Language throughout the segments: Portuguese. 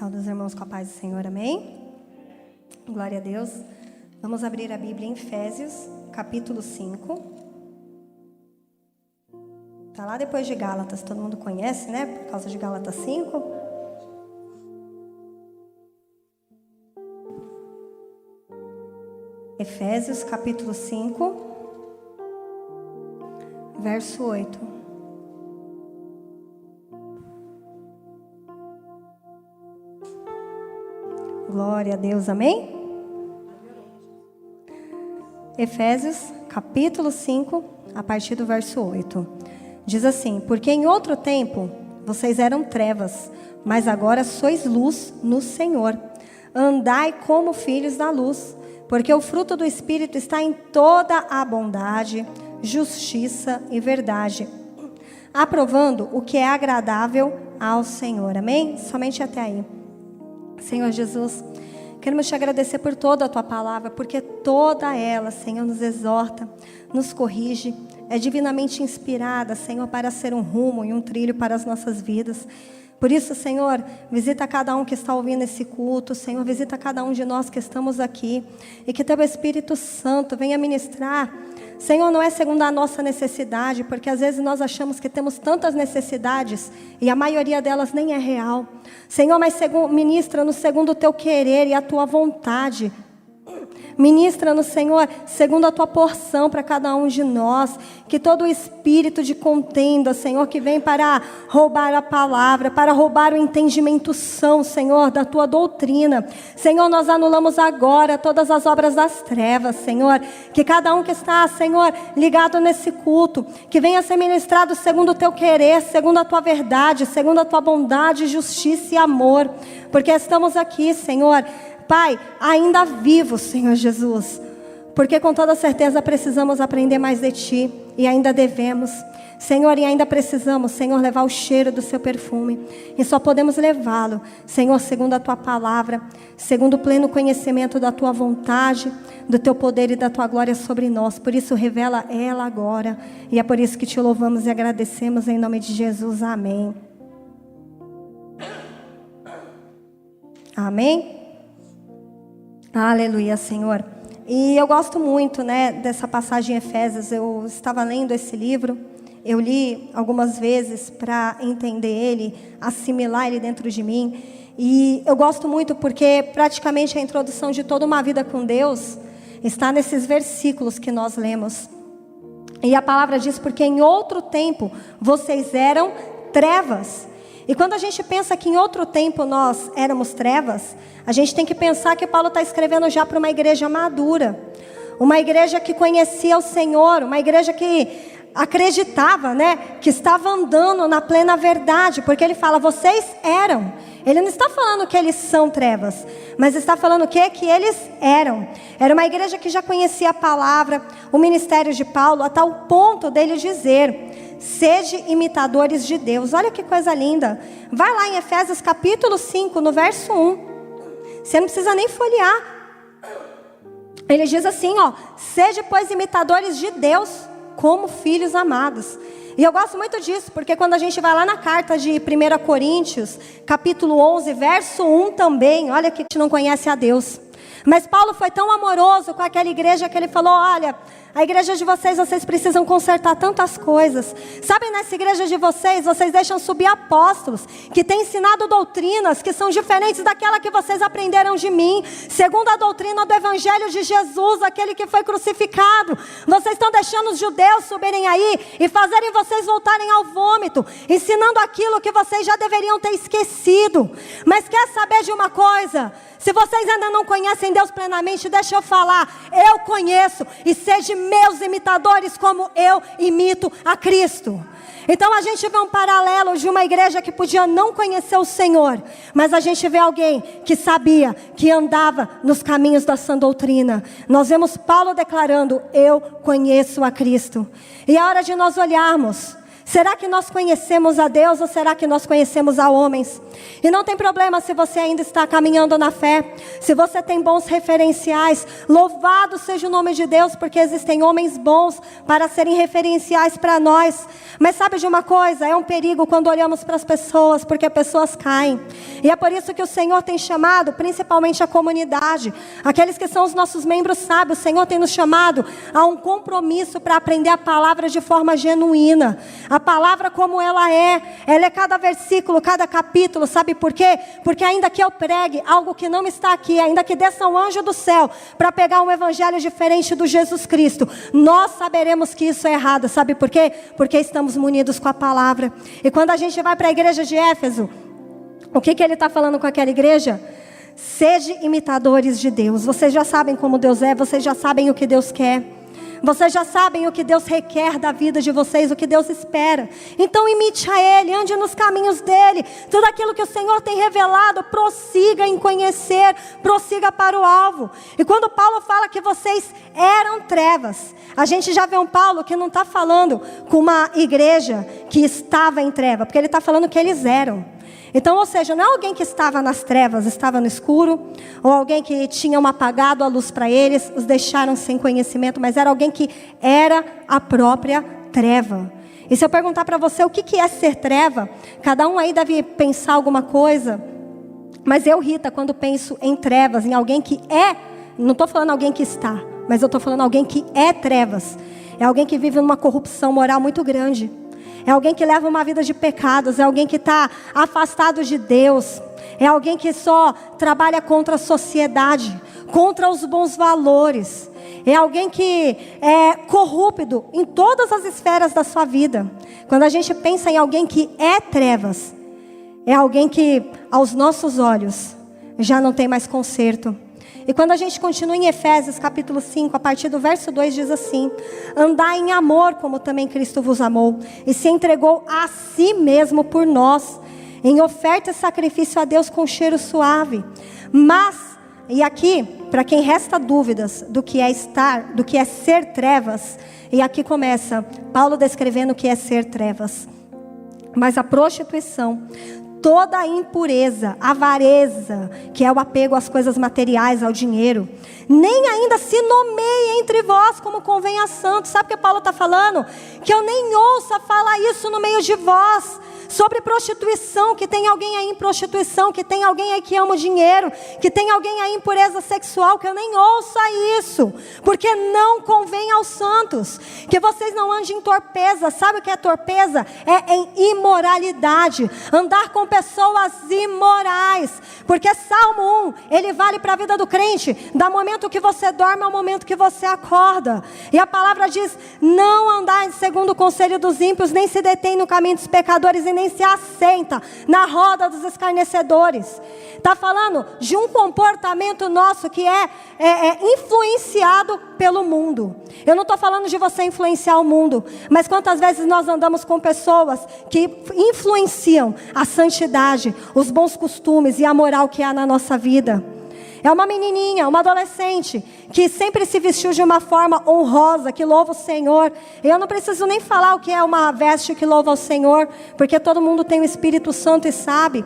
Saúde os irmãos com a paz do Senhor, amém? Glória a Deus. Vamos abrir a Bíblia em Efésios, capítulo 5. Está lá depois de Gálatas, todo mundo conhece, né? Por causa de Gálatas 5. Efésios, capítulo 5, verso 8. Glória a Deus, amém? Efésios, capítulo 5, a partir do verso 8. Diz assim: porque em outro tempo vocês eram trevas, mas agora sois luz no Senhor. Andai como filhos da luz, porque o fruto do Espírito está em toda a bondade, justiça e verdade, aprovando o que é agradável ao Senhor. Amém? Somente até aí. Senhor Jesus, queremos te agradecer por toda a tua palavra, porque toda ela, Senhor, nos exorta, nos corrige, é divinamente inspirada, Senhor, para ser um rumo e um trilho para as nossas vidas. Por isso, Senhor, visita cada um que está ouvindo esse culto, Senhor, visita cada um de nós que estamos aqui, e que teu Espírito Santo venha ministrar. Senhor, não é segundo a nossa necessidade, porque às vezes nós achamos que temos tantas necessidades e a maioria delas nem é real. Senhor, mas ministra-nos segundo o teu querer e a tua vontade. Ministra-nos, Senhor, segundo a tua porção para cada um de nós. Que todo o espírito de contenda, Senhor, que vem para roubar a palavra, para roubar o entendimento são, Senhor, da tua doutrina. Senhor, nós anulamos agora todas as obras das trevas, Senhor. Que cada um que está, Senhor, ligado nesse culto, que venha ser ministrado segundo o teu querer, segundo a tua verdade, segundo a tua bondade, justiça e amor. Porque estamos aqui, Senhor, Pai, ainda vivos, Senhor Jesus, porque com toda certeza precisamos aprender mais de Ti, e ainda devemos, Senhor, e ainda precisamos, Senhor, levar o cheiro do Seu perfume, e só podemos levá-lo, Senhor, segundo a Tua palavra, segundo o pleno conhecimento da Tua vontade, do Teu poder e da Tua glória sobre nós. Por isso revela ela agora, e é por isso que Te louvamos e agradecemos em nome de Jesus, amém. Amém? Aleluia, Senhor. E eu gosto muito, né, dessa passagem em Efésios. Eu estava lendo esse livro, eu li algumas vezes para entender ele, assimilar ele dentro de mim. E eu gosto muito porque praticamente a introdução de toda uma vida com Deus está nesses versículos que nós lemos. E a palavra diz: porque em outro tempo vocês eram trevas. E quando a gente pensa que em outro tempo nós éramos trevas, a gente tem que pensar que Paulo está escrevendo já para uma igreja madura. Uma igreja que conhecia o Senhor, uma igreja que acreditava, né, que estava andando na plena verdade. Porque ele fala, vocês eram. Ele não está falando que eles são trevas, mas está falando o quê? Que eles eram. Era uma igreja que já conhecia a palavra, o ministério de Paulo, a tal ponto dele dizer: sede imitadores de Deus. Olha que coisa linda. Vai lá em Efésios capítulo 5, no verso 1. Você não precisa nem folhear. Ele diz assim, ó: sede, pois, imitadores de Deus, como filhos amados. E eu gosto muito disso, porque quando a gente vai lá na carta de 1 Coríntios, capítulo 11, verso 1 também, olha que a gente não conhece a Deus. Mas Paulo foi tão amoroso com aquela igreja que ele falou: olha, a igreja de vocês precisam consertar tantas coisas. Sabe, nessa igreja de vocês deixam subir apóstolos que têm ensinado doutrinas que são diferentes daquela que vocês aprenderam de mim, segundo a doutrina do evangelho de Jesus, aquele que foi crucificado. Vocês estão deixando os judeus subirem aí e fazerem vocês voltarem ao vômito, ensinando aquilo que vocês já deveriam ter esquecido. Mas quer saber de uma coisa? Se vocês ainda não conhecem Deus plenamente, deixa eu falar: eu conheço, e sejam meus imitadores como eu imito a Cristo. Então a gente vê um paralelo de uma igreja que podia não conhecer o Senhor, mas a gente vê alguém que sabia, que andava nos caminhos da sã doutrina. Nós vemos Paulo declarando: eu conheço a Cristo. E é hora de nós olharmos Será que nós conhecemos a Deus ou será que nós conhecemos a homens? E não tem problema se você ainda está caminhando na fé, se você tem bons referenciais, louvado seja o nome de Deus, porque existem homens bons para serem referenciais para nós. Mas sabe de uma coisa? É um perigo quando olhamos para as pessoas, porque pessoas caem. E é por isso que o Senhor tem chamado, principalmente a comunidade, aqueles que são os nossos membros sábios, o Senhor tem nos chamado a um compromisso para aprender a palavra de forma genuína. A palavra como ela é cada versículo, cada capítulo, sabe por quê? Porque ainda que eu pregue algo que não está aqui, ainda que desça um anjo do céu para pegar um evangelho diferente do Jesus Cristo, nós saberemos que isso é errado, sabe por quê? Porque estamos munidos com a palavra. E quando a gente vai para a igreja de Éfeso, o que ele está falando com aquela igreja? Sede imitadores de Deus. Vocês já sabem como Deus é, vocês já sabem o que Deus quer. Vocês já sabem o que Deus requer da vida de vocês, o que Deus espera. Então imite a Ele, ande nos caminhos dEle. Tudo aquilo que o Senhor tem revelado, prossiga em conhecer, prossiga para o alvo. E quando Paulo fala que vocês eram trevas, a gente já vê um Paulo que não está falando com uma igreja que estava em treva, porque ele está falando que eles eram. Então, ou seja, não é alguém que estava nas trevas, estava no escuro, ou alguém que tinham apagado a luz para eles, os deixaram sem conhecimento, mas era alguém que era a própria treva. E se eu perguntar para você o que é ser treva, cada um aí deve pensar alguma coisa, mas eu, Rita, quando penso em trevas, em alguém que é, não estou falando alguém que está, mas eu estou falando alguém que é trevas, é alguém que vive numa corrupção moral muito grande. É alguém que leva uma vida de pecados, é alguém que está afastado de Deus, é alguém que só trabalha contra a sociedade, contra os bons valores, é alguém que é corrupto em todas as esferas da sua vida. Quando a gente pensa em alguém que é trevas, é alguém que aos nossos olhos já não tem mais conserto. E quando a gente continua em Efésios capítulo 5, a partir do verso 2 diz assim: andai em amor como também Cristo vos amou, e se entregou a si mesmo por nós, em oferta e sacrifício a Deus com cheiro suave. Mas, e aqui, para quem resta dúvidas do que é ser trevas, e aqui começa Paulo descrevendo o que é ser trevas. Mas a prostituição, toda a impureza, avareza, que é o apego às coisas materiais, ao dinheiro, nem ainda se nomeie entre vós como convém a santos. Sabe o que Paulo está falando? Que eu nem ouça falar isso no meio de vós, sobre prostituição, que tem alguém aí em prostituição, que tem alguém aí que ama o dinheiro, que tem alguém aí em impureza sexual, que eu nem ouça isso, porque não convém aos santos, que vocês não andem em torpeza. Sabe o que é torpeza? É em imoralidade, andar com pessoas imorais, porque Salmo 1, ele vale para a vida do crente, do momento que você dorme ao momento que você acorda, e a palavra diz: não andar segundo o conselho dos ímpios, nem se detém no caminho dos pecadores, e nem se assenta na roda dos escarnecedores. Está falando de um comportamento nosso que é influenciado pelo mundo. Eu não estou falando de você influenciar o mundo, mas quantas vezes nós andamos com pessoas que influenciam a santidade, os bons costumes e a moral que há na nossa vida. É uma menininha, uma adolescente, que sempre se vestiu de uma forma honrosa, que louva o Senhor. Eu não preciso nem falar o que é uma veste que louva o Senhor, porque todo mundo tem o Espírito Santo e sabe.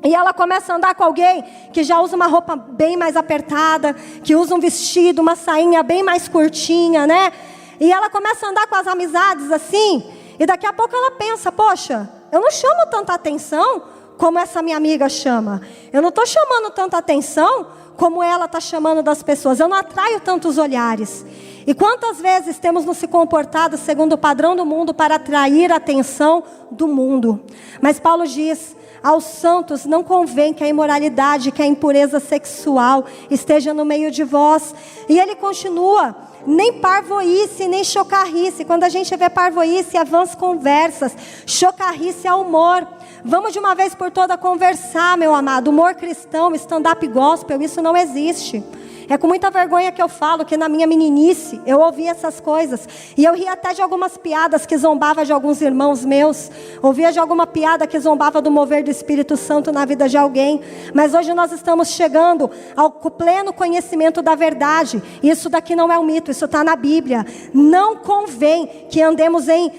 E ela começa a andar com alguém que já usa uma roupa bem mais apertada, que usa um vestido, uma sainha bem mais curtinha, né? E ela começa a andar com as amizades assim, e daqui a pouco ela pensa: poxa, eu não chamo tanta atenção como essa minha amiga chama. Eu não estou chamando tanta atenção como ela está chamando das pessoas. Eu não atraio tantos olhares. E quantas vezes temos nos se comportado segundo o padrão do mundo para atrair a atenção do mundo? Mas Paulo diz: aos santos não convém que a imoralidade, que a impureza sexual esteja no meio de vós. E ele continua: nem parvoíce, nem chocarrice. Quando a gente vê parvoíce, é vãs conversas. Chocarrice é humor. Vamos de uma vez por toda conversar, meu amado. Humor cristão, stand-up gospel, isso não existe. É com muita vergonha que eu falo que na minha meninice eu ouvia essas coisas. E eu ria até de algumas piadas que zombava de alguns irmãos meus. Ouvia de alguma piada que zombava do mover do Espírito Santo na vida de alguém. Mas hoje nós estamos chegando ao pleno conhecimento da verdade. Isso daqui não é um mito, isso está na Bíblia. Não convém que andemos em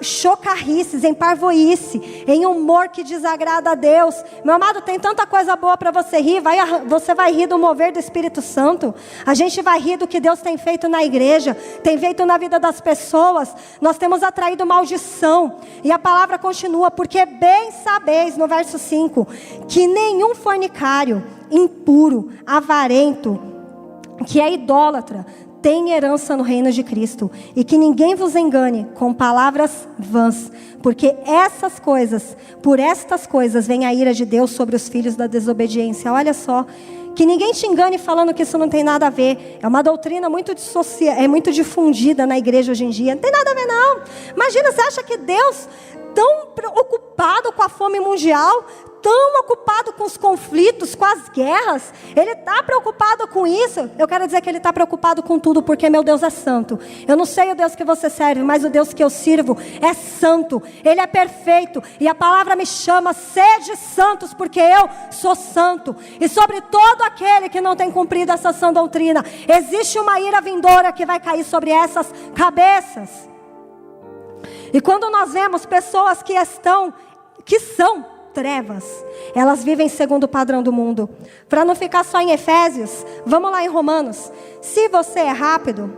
chocarrices, em parvoíce, em humor que desagrada a Deus. Meu amado, tem tanta coisa boa para você rir. Você vai rir do mover do Espírito Santo. A gente vai rir do que Deus tem feito na igreja, tem feito na vida das pessoas. Nós temos atraído maldição. E a palavra continua: porque bem sabeis, no verso 5, que nenhum fornicário, impuro, avarento, que é idólatra, tem herança no reino de Cristo. E que ninguém vos engane com palavras vãs, porque por estas coisas vem a ira de Deus sobre os filhos da desobediência. Olha só, que ninguém te engane falando que isso não tem nada a ver. É uma doutrina muito difundida na igreja hoje em dia. Não tem nada a ver não. Imagina, você acha que Deus, tão preocupado com a fome mundial, tão ocupado com os conflitos, com as guerras, Ele está preocupado com isso? Eu quero dizer que Ele está preocupado com tudo, porque meu Deus é santo. Eu não sei o Deus que você serve, mas o Deus que eu sirvo é santo. Ele é perfeito, e a palavra me chama: sede santos, porque eu sou santo. E sobre todo aquele que não tem cumprido essa sã doutrina, existe uma ira vindoura que vai cair sobre essas cabeças. E quando nós vemos pessoas que são trevas, elas vivem segundo o padrão do mundo. Para não ficar só em Efésios, vamos lá em Romanos. Se você é rápido,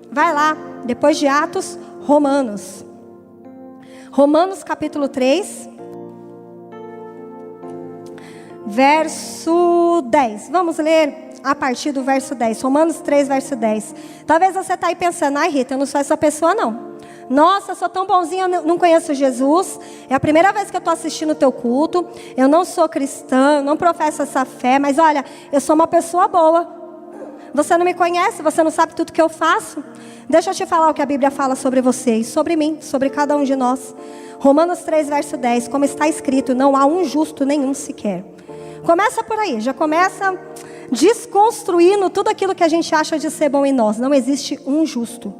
vai lá, depois de Atos, Romanos capítulo 3, verso 10. Vamos ler a partir do verso 10. Romanos 3, verso 10. Talvez você está aí pensando: ai, Rita, eu não sou essa pessoa não. Nossa, eu sou tão bonzinha, eu não conheço Jesus. É a primeira vez que eu estou assistindo o teu culto. Eu não sou cristã, não professo essa fé. Mas olha, eu sou uma pessoa boa. Você não me conhece, você não sabe tudo que eu faço. Deixa eu te falar o que a Bíblia fala sobre você e sobre mim, sobre cada um de nós. Romanos 3, verso 10. Como está escrito: não há um justo nenhum sequer. Começa por aí, já começa desconstruindo tudo aquilo que a gente acha de ser bom em nós. Não existe um justo.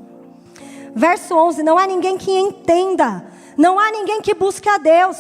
Verso 11, não há ninguém que entenda, não há ninguém que busque a Deus.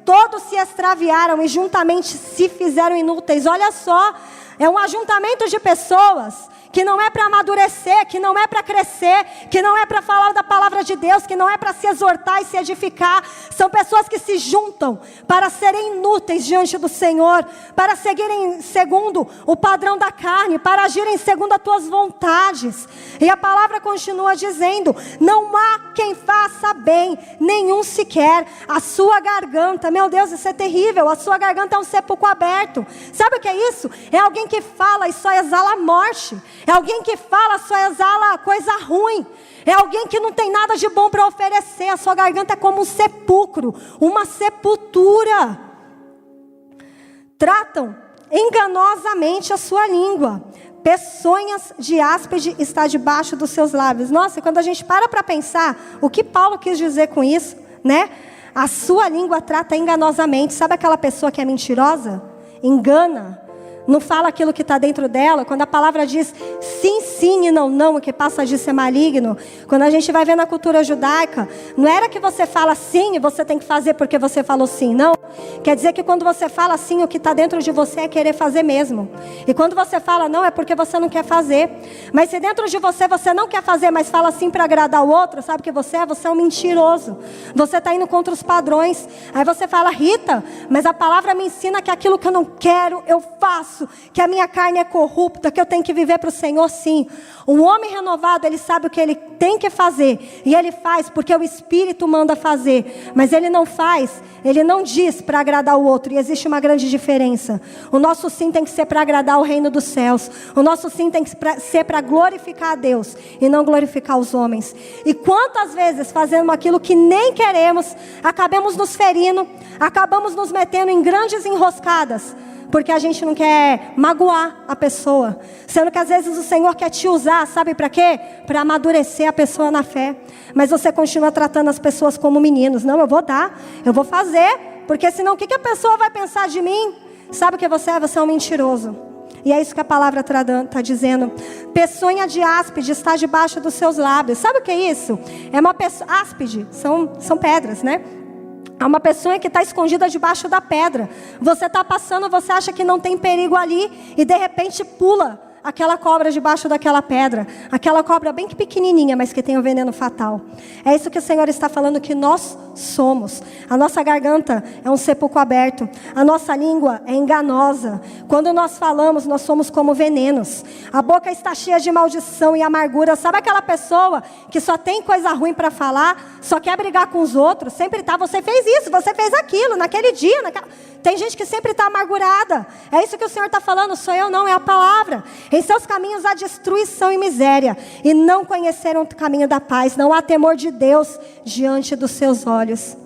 Todos se extraviaram e juntamente se fizeram inúteis. Olha só, é um ajuntamento de pessoas que não é para amadurecer, que não é para crescer, que não é para falar da palavra de Deus, que não é para se exortar e se edificar. São pessoas que se juntam para serem inúteis diante do Senhor, para seguirem segundo o padrão da carne, para agirem segundo as tuas vontades. E a palavra continua dizendo: não há quem faça bem, nenhum sequer. A sua garganta, meu Deus, isso é terrível, a sua garganta é um sepulcro aberto. Sabe o que é isso? É alguém que fala e só exala a morte. É alguém que fala, só exala coisa ruim. É alguém que não tem nada de bom para oferecer. A sua garganta é como um sepulcro, uma sepultura. Tratam enganosamente a sua língua. Peçonhas de áspide está debaixo dos seus lábios. Nossa, quando a gente para pensar o que Paulo quis dizer com isso, né? A sua língua trata enganosamente. Sabe aquela pessoa que é mentirosa? Engana. Não fala aquilo que está dentro dela. Quando a palavra diz sim, sim e não, não, o que passa disso é maligno. Quando a gente vai ver na cultura judaica, não era que você fala sim e você tem que fazer porque você falou sim, não. Quer dizer que quando você fala sim, o que está dentro de você é querer fazer mesmo. E quando você fala não, é porque você não quer fazer. Mas se dentro de você não quer fazer, mas fala sim para agradar o outro, sabe o que você é? Você é um mentiroso. Você está indo contra os padrões. Aí você fala: Rita, mas a palavra me ensina que aquilo que eu não quero, eu faço. Que a minha carne é corrupta, que eu tenho que viver para o Senhor, sim. Um homem renovado, ele sabe o que ele tem que fazer, e ele faz porque o Espírito manda fazer, mas ele não faz, ele não diz para agradar o outro, e existe uma grande diferença. O nosso sim tem que ser para agradar o reino dos céus, o nosso sim tem que ser para glorificar a Deus, e não glorificar os homens. E quantas vezes fazendo aquilo que nem queremos, acabamos nos ferindo, acabamos nos metendo em grandes enroscadas, porque a gente não quer magoar a pessoa. Sendo que às vezes o Senhor quer te usar, sabe para quê? Para amadurecer a pessoa na fé. Mas você continua tratando as pessoas como meninos. Não, eu vou dar, eu vou fazer. Porque senão o que a pessoa vai pensar de mim? Sabe o que você é? Você é um mentiroso. E é isso que a palavra está dizendo. Peçonha de áspide está debaixo dos seus lábios. Sabe o que é isso? É uma peçonha. Áspide são pedras, né? É uma pessoa que está escondida debaixo da pedra. Você está passando, você acha que não tem perigo ali, e de repente pula aquela cobra debaixo daquela pedra. Aquela cobra bem pequenininha, mas que tem o veneno fatal. É isso que o Senhor está falando que nós somos. A nossa garganta é um sepulcro aberto. A nossa língua é enganosa. Quando nós falamos, nós somos como venenos. A boca está cheia de maldição e amargura. Sabe aquela pessoa que só tem coisa ruim para falar, só quer brigar com os outros, sempre tá, você fez isso, você fez aquilo, naquele dia, Tem gente que sempre está amargurada. É isso que o Senhor está falando, sou eu não, é a palavra. Em seus caminhos há destruição e miséria, e não conheceram o caminho da paz. Não há temor de Deus diante dos seus olhos.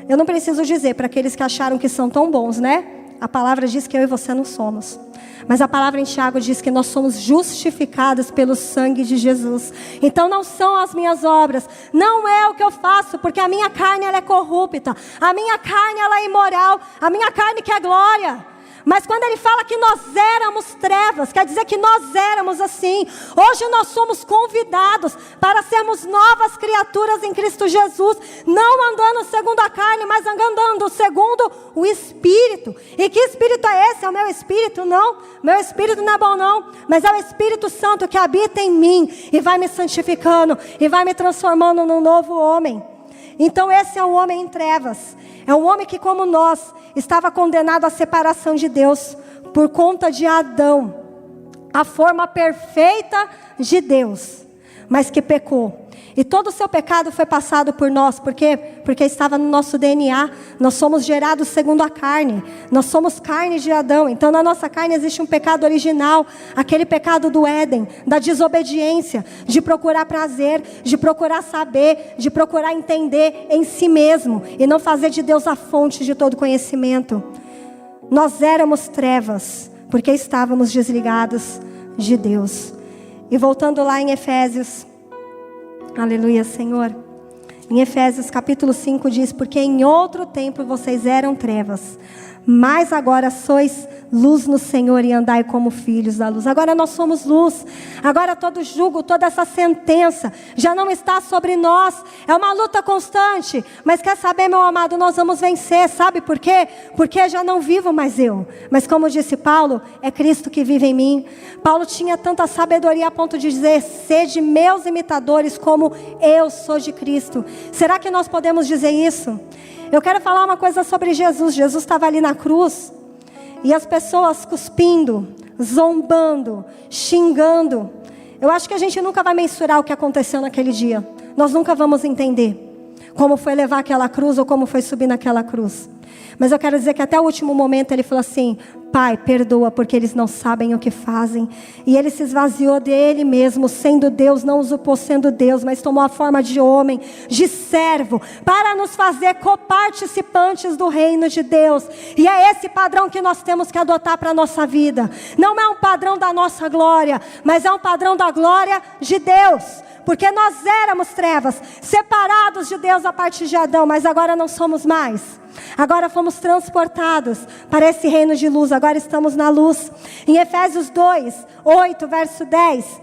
Eu não preciso dizer para aqueles que acharam que são tão bons, né? A palavra diz que eu e você não somos. Mas a palavra em Tiago diz que nós somos justificados pelo sangue de Jesus. Então não são as minhas obras, não é o que eu faço, porque a minha carne ela é corrupta, a minha carne ela é imoral, a minha carne quer glória. Mas quando ele fala que nós éramos trevas, quer dizer que nós éramos assim. Hoje nós somos convidados para sermos novas criaturas em Cristo Jesus. Não andando segundo a carne, mas andando segundo o Espírito. E que Espírito é esse? É o meu Espírito? Não, meu Espírito não é bom não. Mas é o Espírito Santo que habita em mim e vai me santificando e vai me transformando num novo homem. Então esse é o homem em trevas. É um homem que, como nós, estava condenado à separação de Deus por conta de Adão, a forma perfeita de Deus, mas que pecou. E todo o seu pecado foi passado por nós. Por quê? Porque estava no nosso DNA. Nós somos gerados segundo a carne. Nós somos carne de Adão. Então na nossa carne existe um pecado original. Aquele pecado do Éden, da desobediência, de procurar prazer, de procurar saber, de procurar entender em si mesmo. E não fazer de Deus a fonte de todo conhecimento. Nós éramos trevas, porque estávamos desligados de Deus. E voltando lá em Efésios... Aleluia, Senhor. Em Efésios capítulo 5 diz: porque em outro tempo vocês eram trevas, mas agora sois luz no Senhor e andai como filhos da luz. Agora nós somos luz. Agora todo jugo, toda essa sentença já não está sobre nós. É uma luta constante. Mas quer saber, meu amado, nós vamos vencer. Sabe por quê? Porque já não vivo mais eu. Mas como disse Paulo, é Cristo que vive em mim. Paulo tinha tanta sabedoria a ponto de dizer: sede meus imitadores como eu sou de Cristo. Será que nós podemos dizer isso? Eu quero falar uma coisa sobre Jesus. Jesus estava ali na cruz. E as pessoas cuspindo, zombando, xingando. Eu acho que a gente nunca vai mensurar o que aconteceu naquele dia. Nós nunca vamos entender como foi levar aquela cruz ou como foi subir naquela cruz. Mas eu quero dizer que até o último momento ele falou assim: Pai, perdoa porque eles não sabem o que fazem. E ele se esvaziou dele mesmo, sendo Deus, não usurpou sendo Deus, mas tomou a forma de homem, de servo, para nos fazer coparticipantes do reino de Deus. E é esse padrão que nós temos que adotar para a nossa vida. Não é um padrão da nossa glória, mas é um padrão da glória de Deus. Porque nós éramos trevas, separados de Deus a partir de Adão, mas agora não somos mais. Agora fomos transportados para esse reino de luz, agora estamos na luz. Em Efésios 2, 8, verso 10,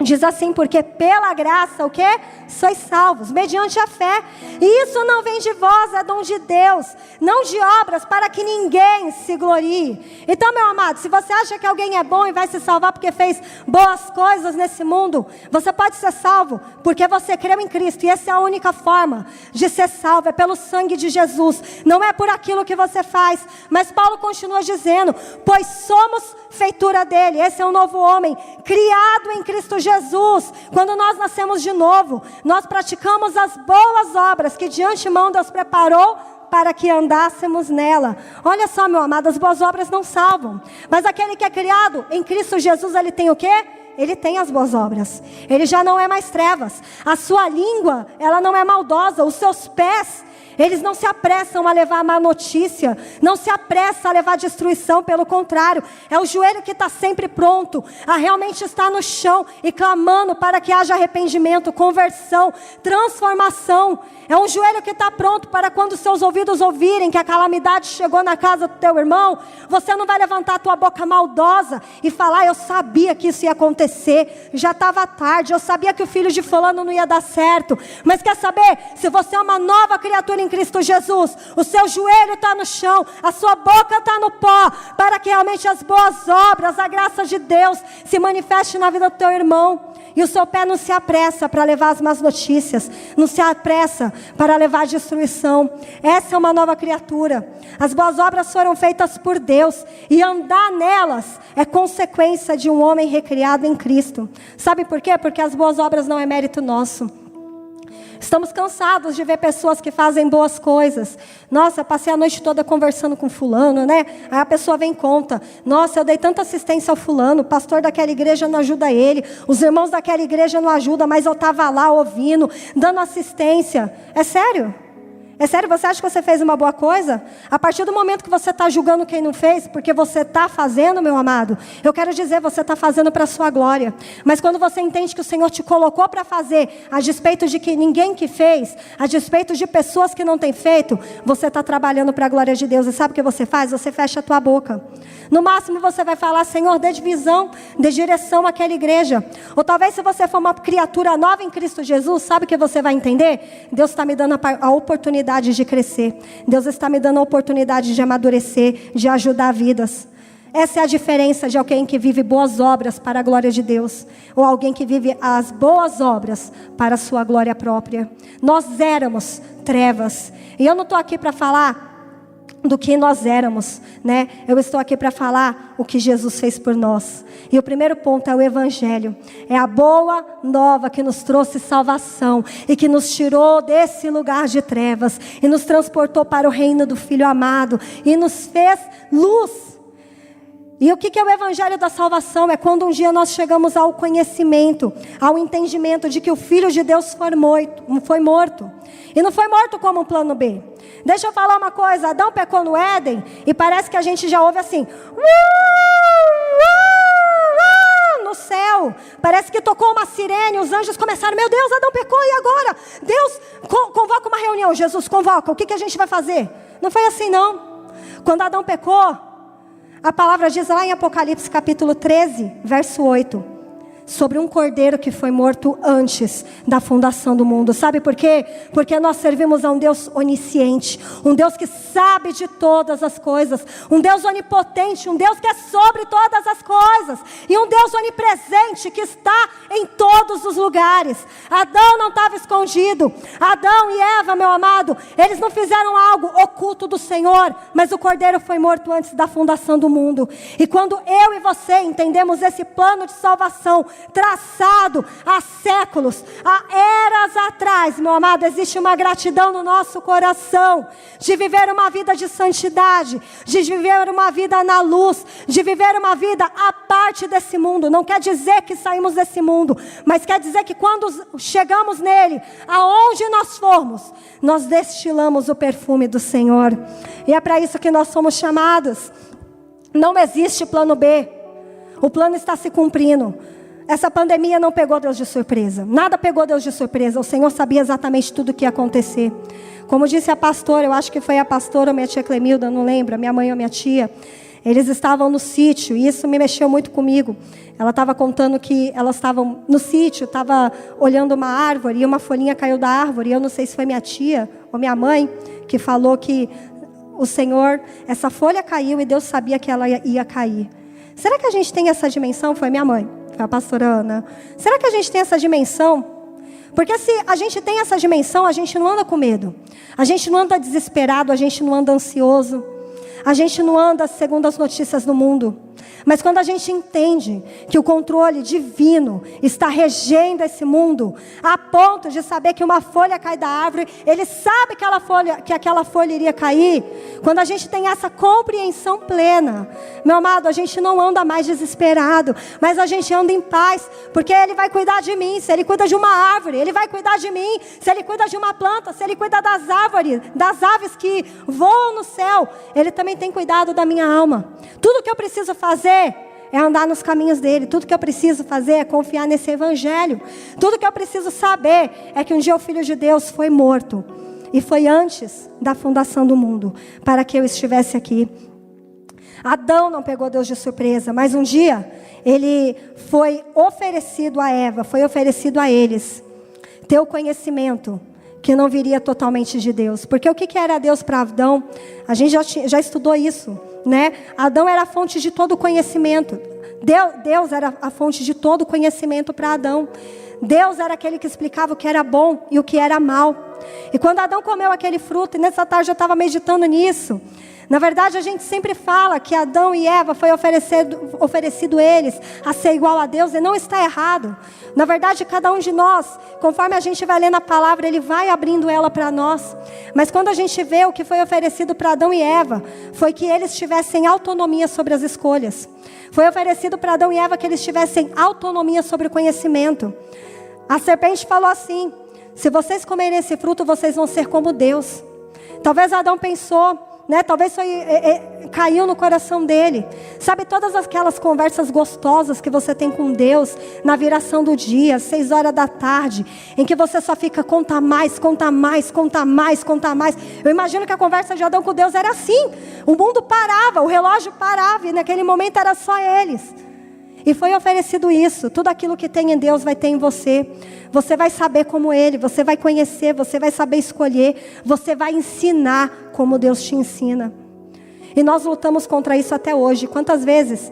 diz assim: porque pela graça, o quê? Sois salvos, mediante a fé. E isso não vem de vós, é dom de Deus, não de obras, para que ninguém se glorie. Então, meu amado, se você acha que alguém é bom e vai se salvar porque fez boas coisas nesse mundo, você pode ser salvo porque você creu em Cristo. E essa é a única forma de ser salvo, é pelo sangue de Jesus. Não é por aquilo que você faz. Mas Paulo continua dizendo: pois somos feitura dele. Esse é um novo homem, criado em Cristo Jesus. Quando nós nascemos de novo, nós praticamos as boas obras que de antemão Deus preparou para que andássemos nela. Olha só, meu amado, as boas obras não salvam. Mas aquele que é criado em Cristo Jesus, ele tem o quê? Ele tem as boas obras. Ele já não é mais trevas. A sua língua, ela não é maldosa. Os seus pés, eles não se apressam a levar má notícia, não se apressa a levar destruição, pelo contrário, é o joelho que está sempre pronto a realmente estar no chão e clamando para que haja arrependimento, conversão, transformação. É um joelho que está pronto para quando seus ouvidos ouvirem que a calamidade chegou na casa do teu irmão, você não vai levantar a tua boca maldosa e falar: eu sabia que isso ia acontecer, já estava tarde, eu sabia que o filho de fulano não ia dar certo. Mas quer saber? Se você é uma nova criatura em em Cristo Jesus, o seu joelho está no chão, a sua boca está no pó, para que realmente as boas obras, a graça de Deus se manifeste na vida do teu irmão. E o seu pé não se apressa para levar as más notícias, não se apressa para levar a destruição. Essa é uma nova criatura. As boas obras foram feitas por Deus, e andar nelas é consequência de um homem recriado em Cristo. Sabe por quê? Porque as boas obras não é mérito nosso. Estamos cansados de ver pessoas que fazem boas coisas. Nossa, eu passei a noite toda conversando com fulano, né? Aí a pessoa vem e conta: nossa, eu dei tanta assistência ao fulano, o pastor daquela igreja não ajuda ele, os irmãos daquela igreja não ajudam, mas eu estava lá ouvindo, dando assistência. É sério? É sério? Você acha que você fez uma boa coisa? A partir do momento que você está julgando quem não fez, porque você está fazendo, meu amado, eu quero dizer, você está fazendo para a sua glória. Mas quando você entende que o Senhor te colocou para fazer, a despeito de que ninguém que fez, a despeito de pessoas que não têm feito, você está trabalhando para a glória de Deus. E sabe o que você faz? Você fecha a tua boca. No máximo você vai falar: Senhor, dê visão, dê direção àquela igreja. Ou talvez, se você for uma criatura nova em Cristo Jesus, sabe o que você vai entender? Deus está me dando a oportunidade de crescer. Deus está me dando a oportunidade de amadurecer, de ajudar vidas. Essa é a diferença de alguém que vive boas obras para a glória de Deus, ou alguém que vive as boas obras para a sua glória própria. Nós éramos trevas, e eu não estou aqui para falar do que nós éramos, né? Eu estou aqui para falar o que Jesus fez por nós. E o primeiro ponto é o Evangelho. É a boa nova que nos trouxe salvação e que nos tirou desse lugar de trevas e nos transportou para o reino do Filho amado e nos fez luz. E o que é o Evangelho da salvação? É quando um dia nós chegamos ao conhecimento, ao entendimento de que o Filho de Deus foi morto. E não foi morto como um plano B. Deixa eu falar uma coisa: Adão pecou no Éden e parece que a gente já ouve assim, no céu. Parece que tocou uma sirene, os anjos começaram: meu Deus, Adão pecou, e agora? Deus convoca uma reunião. Jesus convoca, o que a gente vai fazer? Não foi assim não. Quando Adão pecou, a palavra diz lá em Apocalipse capítulo 13, verso 8, sobre um cordeiro que foi morto antes da fundação do mundo. Sabe por quê? Porque nós servimos a um Deus onisciente, um Deus que sabe de todas as coisas, um Deus onipotente, um Deus que é sobre todas as coisas, e um Deus onipresente que está em todos os lugares. Adão não estava escondido. Adão e Eva, meu amado, eles não fizeram algo oculto do Senhor, mas o cordeiro foi morto antes da fundação do mundo. E quando eu e você entendemos esse plano de salvação traçado há séculos, há eras atrás, meu amado, existe uma gratidão no nosso coração de viver uma vida de santidade, de viver uma vida na luz, de viver uma vida à parte desse mundo. Não quer dizer que saímos desse mundo, mas quer dizer que quando chegamos nele, aonde nós formos, nós destilamos o perfume do Senhor. E é para isso que nós somos chamados. Não existe plano B. O plano está se cumprindo. Essa pandemia não pegou Deus de surpresa. Nada pegou Deus de surpresa. O Senhor sabia exatamente tudo o que ia acontecer. Como disse a pastora, eu acho que foi a pastora ou minha tia Clemilda, não lembro, a minha mãe ou minha tia. Eles estavam no sítio e isso me mexeu muito comigo. Ela estava contando que elas estavam no sítio, estava olhando uma árvore e uma folhinha caiu da árvore. E eu não sei se foi minha tia ou minha mãe que falou que o Senhor, essa folha caiu e Deus sabia que ela ia cair. Será que a gente tem essa dimensão? Foi minha mãe. A pastora Ana. Será que a gente tem essa dimensão? Porque se a gente tem essa dimensão, a gente não anda com medo. A gente não anda desesperado, a gente não anda ansioso. A gente não anda segundo as notícias do mundo. Mas quando a gente entende que o controle divino está regendo esse mundo, a ponto de saber que uma folha cai da árvore, Ele sabe que aquela folha iria cair. Quando a gente tem essa compreensão plena, meu amado, a gente não anda mais desesperado, mas a gente anda em paz, porque Ele vai cuidar de mim. Se Ele cuida de uma árvore, Ele vai cuidar de mim. Se Ele cuida de uma planta, se Ele cuida das árvores, das aves que voam no céu, Ele também tem cuidado da minha alma. Tudo que eu preciso fazer é andar nos caminhos dele. Tudo que eu preciso fazer é confiar nesse Evangelho. Tudo que eu preciso saber é que um dia o Filho de Deus foi morto, e foi antes da fundação do mundo, para que eu estivesse aqui. Adão não pegou Deus de surpresa, mas um dia ele foi oferecido a Eva, foi oferecido a eles ter o conhecimento que não viria totalmente de Deus. Porque o que era Deus para Adão? A gente já estudou isso, né? Adão era a fonte de todo conhecimento. Deus era a fonte de todo conhecimento para Adão. Deus era aquele que explicava o que era bom e o que era mal. E quando Adão comeu aquele fruto, e nessa tarde eu estava meditando nisso. Na verdade, a gente sempre fala que Adão e Eva foi oferecido eles a ser igual a Deus, e não está errado. Na verdade, cada um de nós, conforme a gente vai lendo a palavra, ele vai abrindo ela para nós. Mas quando a gente vê o que foi oferecido para Adão e Eva, foi que eles tivessem autonomia sobre as escolhas. Foi oferecido para Adão e Eva que eles tivessem autonomia sobre o conhecimento. A serpente falou assim: se vocês comerem esse fruto, vocês vão ser como Deus. Talvez Adão pensou, né? Talvez caiu no coração dele. Sabe, todas aquelas conversas gostosas que você tem com Deus na viração do dia, 6 horas da tarde, em que você só fica conta mais, conta mais, conta mais, conta mais. Eu imagino que a conversa de Adão com Deus era assim. O mundo parava, o relógio parava, e naquele momento era só eles. E foi oferecido isso. Tudo aquilo que tem em Deus vai ter em você. Você vai saber como Ele, você vai conhecer, você vai saber escolher, você vai ensinar como Deus te ensina. E nós lutamos contra isso até hoje. Quantas vezes,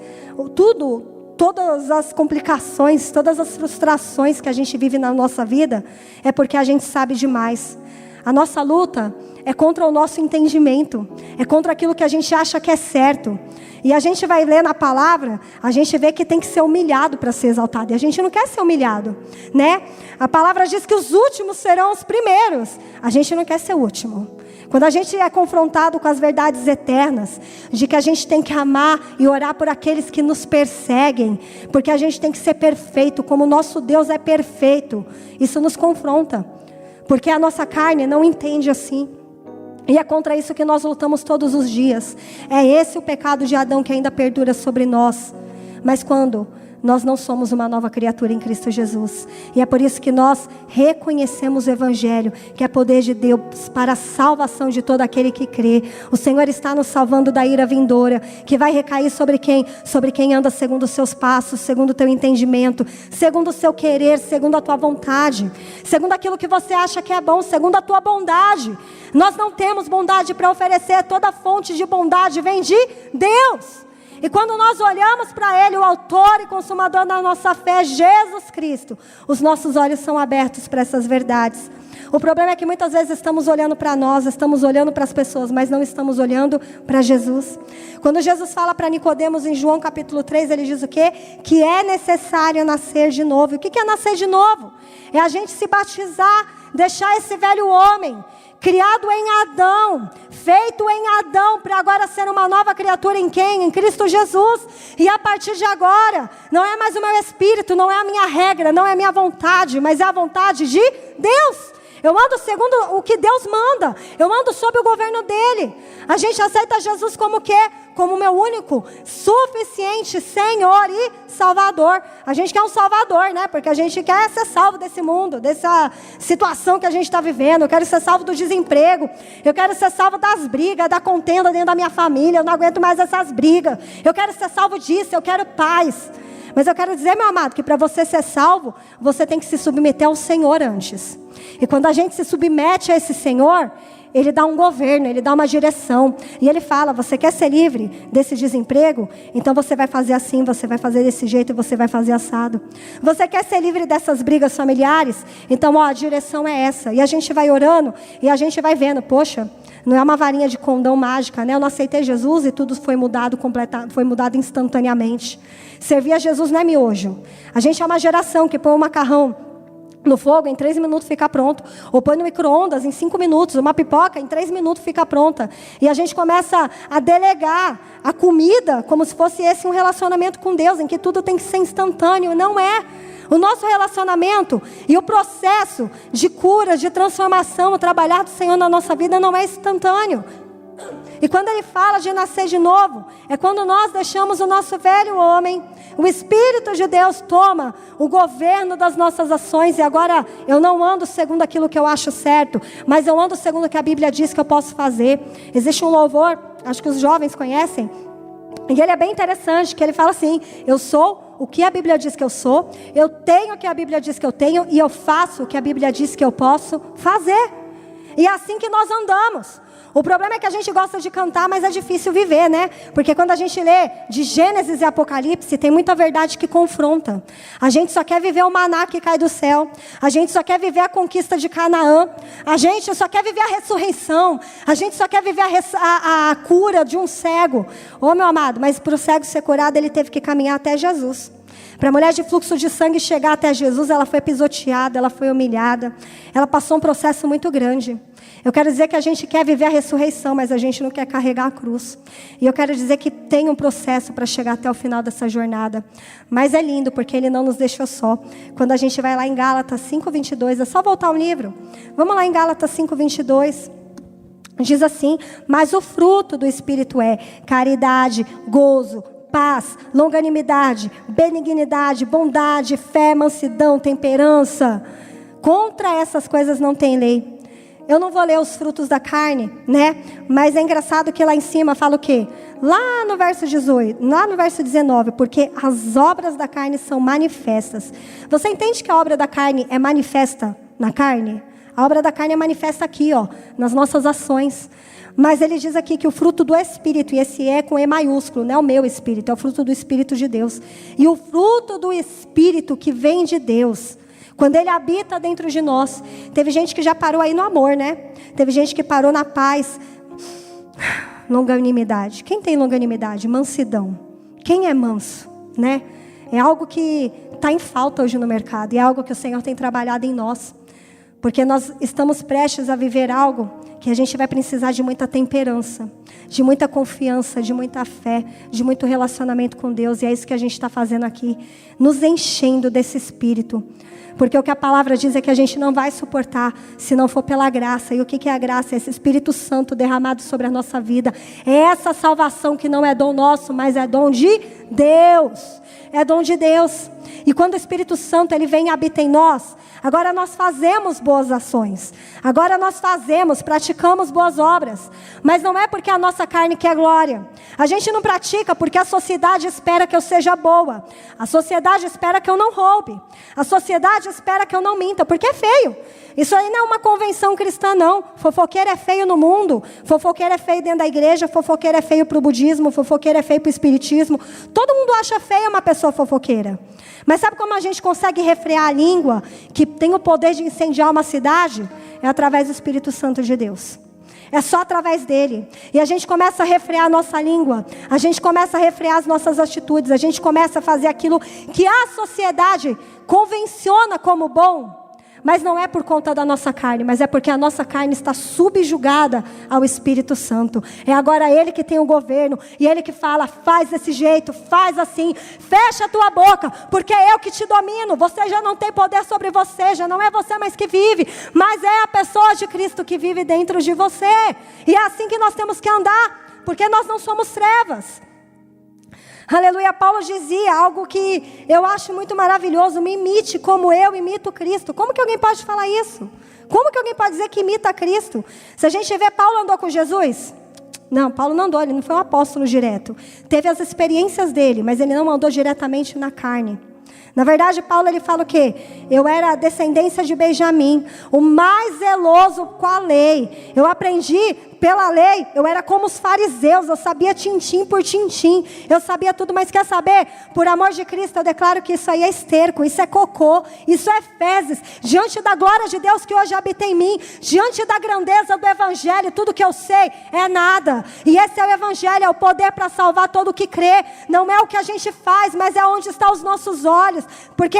todas as complicações, todas as frustrações que a gente vive na nossa vida, é porque a gente sabe demais. A nossa luta é contra o nosso entendimento, é contra aquilo que a gente acha que é certo. E a gente vai ler na palavra, a gente vê que tem que ser humilhado para ser exaltado. E a gente não quer ser humilhado, né? A palavra diz que os últimos serão os primeiros. A gente não quer ser o último. Quando a gente é confrontado com as verdades eternas, de que a gente tem que amar e orar por aqueles que nos perseguem, porque a gente tem que ser perfeito, como o nosso Deus é perfeito, isso nos confronta. Porque a nossa carne não entende assim. E é contra isso que nós lutamos todos os dias. É esse o pecado de Adão que ainda perdura sobre nós. Mas quando nós não somos uma nova criatura em Cristo Jesus. E é por isso que nós reconhecemos o Evangelho, que é poder de Deus para a salvação de todo aquele que crê. O Senhor está nos salvando da ira vindoura, que vai recair sobre quem? Sobre quem anda segundo os seus passos, segundo o teu entendimento, segundo o seu querer, segundo a tua vontade, segundo aquilo que você acha que é bom, segundo a tua bondade. Nós não temos bondade para oferecer, toda fonte de bondade vem de Deus. E quando nós olhamos para Ele, o autor e consumador da nossa fé, Jesus Cristo, os nossos olhos são abertos para essas verdades. O problema é que muitas vezes estamos olhando para nós, estamos olhando para as pessoas, mas não estamos olhando para Jesus. Quando Jesus fala para Nicodemos em João capítulo 3, ele diz o quê? Que é necessário nascer de novo. E o que é nascer de novo? É a gente se batizar, deixar esse velho homem, criado em Adão, feito em Adão, para agora ser uma nova criatura em quem? Em Cristo Jesus. E a partir de agora, não é mais o meu espírito, não é a minha regra, não é a minha vontade, mas é a vontade de Deus. Eu ando segundo o que Deus manda. Eu ando sob o governo dele. A gente aceita Jesus como o quê? Como meu único, suficiente Senhor e Salvador. A gente quer um Salvador, né? Porque a gente quer ser salvo desse mundo, dessa situação que a gente está vivendo. Eu quero ser salvo do desemprego. Eu quero ser salvo das brigas, da contenda dentro da minha família. Eu não aguento mais essas brigas. Eu quero ser salvo disso, eu quero paz. Mas eu quero dizer, meu amado, que para você ser salvo, você tem que se submeter ao Senhor antes. E quando a gente se submete a esse Senhor, Ele dá um governo, Ele dá uma direção. E Ele fala, você quer ser livre desse desemprego? Então você vai fazer assim, você vai fazer desse jeito e você vai fazer assado. Você quer ser livre dessas brigas familiares? Então, a direção é essa. E a gente vai orando e a gente vai vendo, poxa, não é uma varinha de condão mágica, né? Eu não aceitei Jesus e tudo foi mudado instantaneamente. Servir a Jesus não é miojo. A gente é uma geração que põe um macarrão no fogo, em 3 minutos fica pronto. Ou põe no micro-ondas em 5 minutos. Uma pipoca, em 3 minutos fica pronta. E a gente começa a delegar a comida como se fosse esse um relacionamento com Deus, em que tudo tem que ser instantâneo. Não é. O nosso relacionamento e o processo de cura, de transformação, o trabalhar do Senhor na nossa vida não é instantâneo. E quando Ele fala de nascer de novo, é quando nós deixamos o nosso velho homem, o Espírito de Deus toma o governo das nossas ações. E agora eu não ando segundo aquilo que eu acho certo, mas eu ando segundo o que a Bíblia diz que eu posso fazer. Existe um louvor, acho que os jovens conhecem, e ele é bem interessante, que ele fala assim, eu sou o que a Bíblia diz que eu sou, eu tenho o que a Bíblia diz que eu tenho e eu faço o que a Bíblia diz que eu posso fazer. E é assim que nós andamos. O problema é que a gente gosta de cantar, mas é difícil viver, né? Porque quando a gente lê de Gênesis e Apocalipse, tem muita verdade que confronta. A gente só quer viver o maná que cai do céu. A gente só quer viver a conquista de Canaã. A gente só quer viver a ressurreição. A gente só quer viver a cura de um cego. Ô, meu amado, mas para o cego ser curado, ele teve que caminhar até Jesus. Para a mulher de fluxo de sangue chegar até Jesus, ela foi pisoteada, ela foi humilhada. Ela passou um processo muito grande. Eu quero dizer que a gente quer viver a ressurreição, mas a gente não quer carregar a cruz. E eu quero dizer que tem um processo para chegar até o final dessa jornada. Mas é lindo, porque Ele não nos deixou só. Quando a gente vai lá em Gálatas 5:22, é só voltar ao livro. Vamos lá em Gálatas 5:22. Diz assim: mas o fruto do Espírito é caridade, gozo, paz, longanimidade, benignidade, bondade, fé, mansidão, temperança. Contra essas coisas não tem lei. Eu não vou ler os frutos da carne, né? Mas é engraçado que lá em cima fala o quê? Lá no verso 18, lá no verso 19, porque as obras da carne são manifestas. Você entende que a obra da carne é manifesta na carne? A obra da carne é manifesta aqui, ó, nas nossas ações. Mas ele diz aqui que o fruto do Espírito, e esse é com E maiúsculo, não é o meu Espírito, é o fruto do Espírito de Deus. E o fruto do Espírito que vem de Deus, quando Ele habita dentro de nós. Teve gente que já parou aí no amor, né? Teve gente que parou na paz. Longanimidade. Quem tem longanimidade? Mansidão. Quem é manso, né? É algo que está em falta hoje no mercado. E é algo que o Senhor tem trabalhado em nós. Porque nós estamos prestes a viver algo que a gente vai precisar de muita temperança, de muita confiança, de muita fé, de muito relacionamento com Deus. E é isso que a gente está fazendo aqui, nos enchendo desse Espírito. Porque o que a palavra diz é que a gente não vai suportar se não for pela graça. E o que é a graça? É esse Espírito Santo derramado sobre a nossa vida. É essa salvação que não é dom nosso, mas é dom de Deus. É dom de Deus. E quando o Espírito Santo ele vem e habita em nós, agora nós fazemos boas ações. Agora nós praticamos boas obras. Mas não é porque a nossa carne quer glória. A gente não pratica porque a sociedade espera que eu seja boa. A sociedade espera que eu não roube. A sociedade espera que eu não minta, porque é feio. Isso aí não é uma convenção cristã, não. Fofoqueiro é feio no mundo. Fofoqueiro é feio dentro da igreja. Fofoqueiro é feio para o budismo. Fofoqueiro é feio para o espiritismo. Todo mundo acha feia uma pessoa fofoqueira. Mas sabe como a gente consegue refrear a língua, que tem o poder de incendiar uma cidade? É através do Espírito Santo de Deus. É só através dele. E a gente começa a refrear a nossa língua. A gente começa a refrear as nossas atitudes. A gente começa a fazer aquilo que a sociedade convenciona como bom. Mas não é por conta da nossa carne, mas é porque a nossa carne está subjugada ao Espírito Santo. É agora Ele que tem o governo. E Ele que fala, faz desse jeito, faz assim. Fecha a tua boca, porque é eu que te domino. Você já não tem poder sobre você, já não é você mais que vive. Mas é a pessoa de Cristo que vive dentro de você. E é assim que nós temos que andar, porque nós não somos trevas. Aleluia, Paulo dizia algo que eu acho muito maravilhoso: me imite como eu imito Cristo. Como que alguém pode falar isso? Como que alguém pode dizer que imita Cristo? Se a gente vê, Paulo andou com Jesus? Não, Paulo não andou, ele não foi um apóstolo direto. Teve as experiências dele, mas ele não andou diretamente na carne. Na verdade, Paulo ele fala o quê? Eu era a descendência de Benjamim, o mais zeloso com a lei. Eu aprendi pela lei, eu era como os fariseus, eu sabia tintim por tintim, eu sabia tudo, mas quer saber? Por amor de Cristo, eu declaro que isso aí é esterco, isso é cocô, isso é fezes, diante da glória de Deus que hoje habita em mim, diante da grandeza do Evangelho, tudo que eu sei é nada. E esse é o Evangelho, é o poder para salvar todo o que crê. Não é o que a gente faz, mas é onde estão os nossos olhos, porque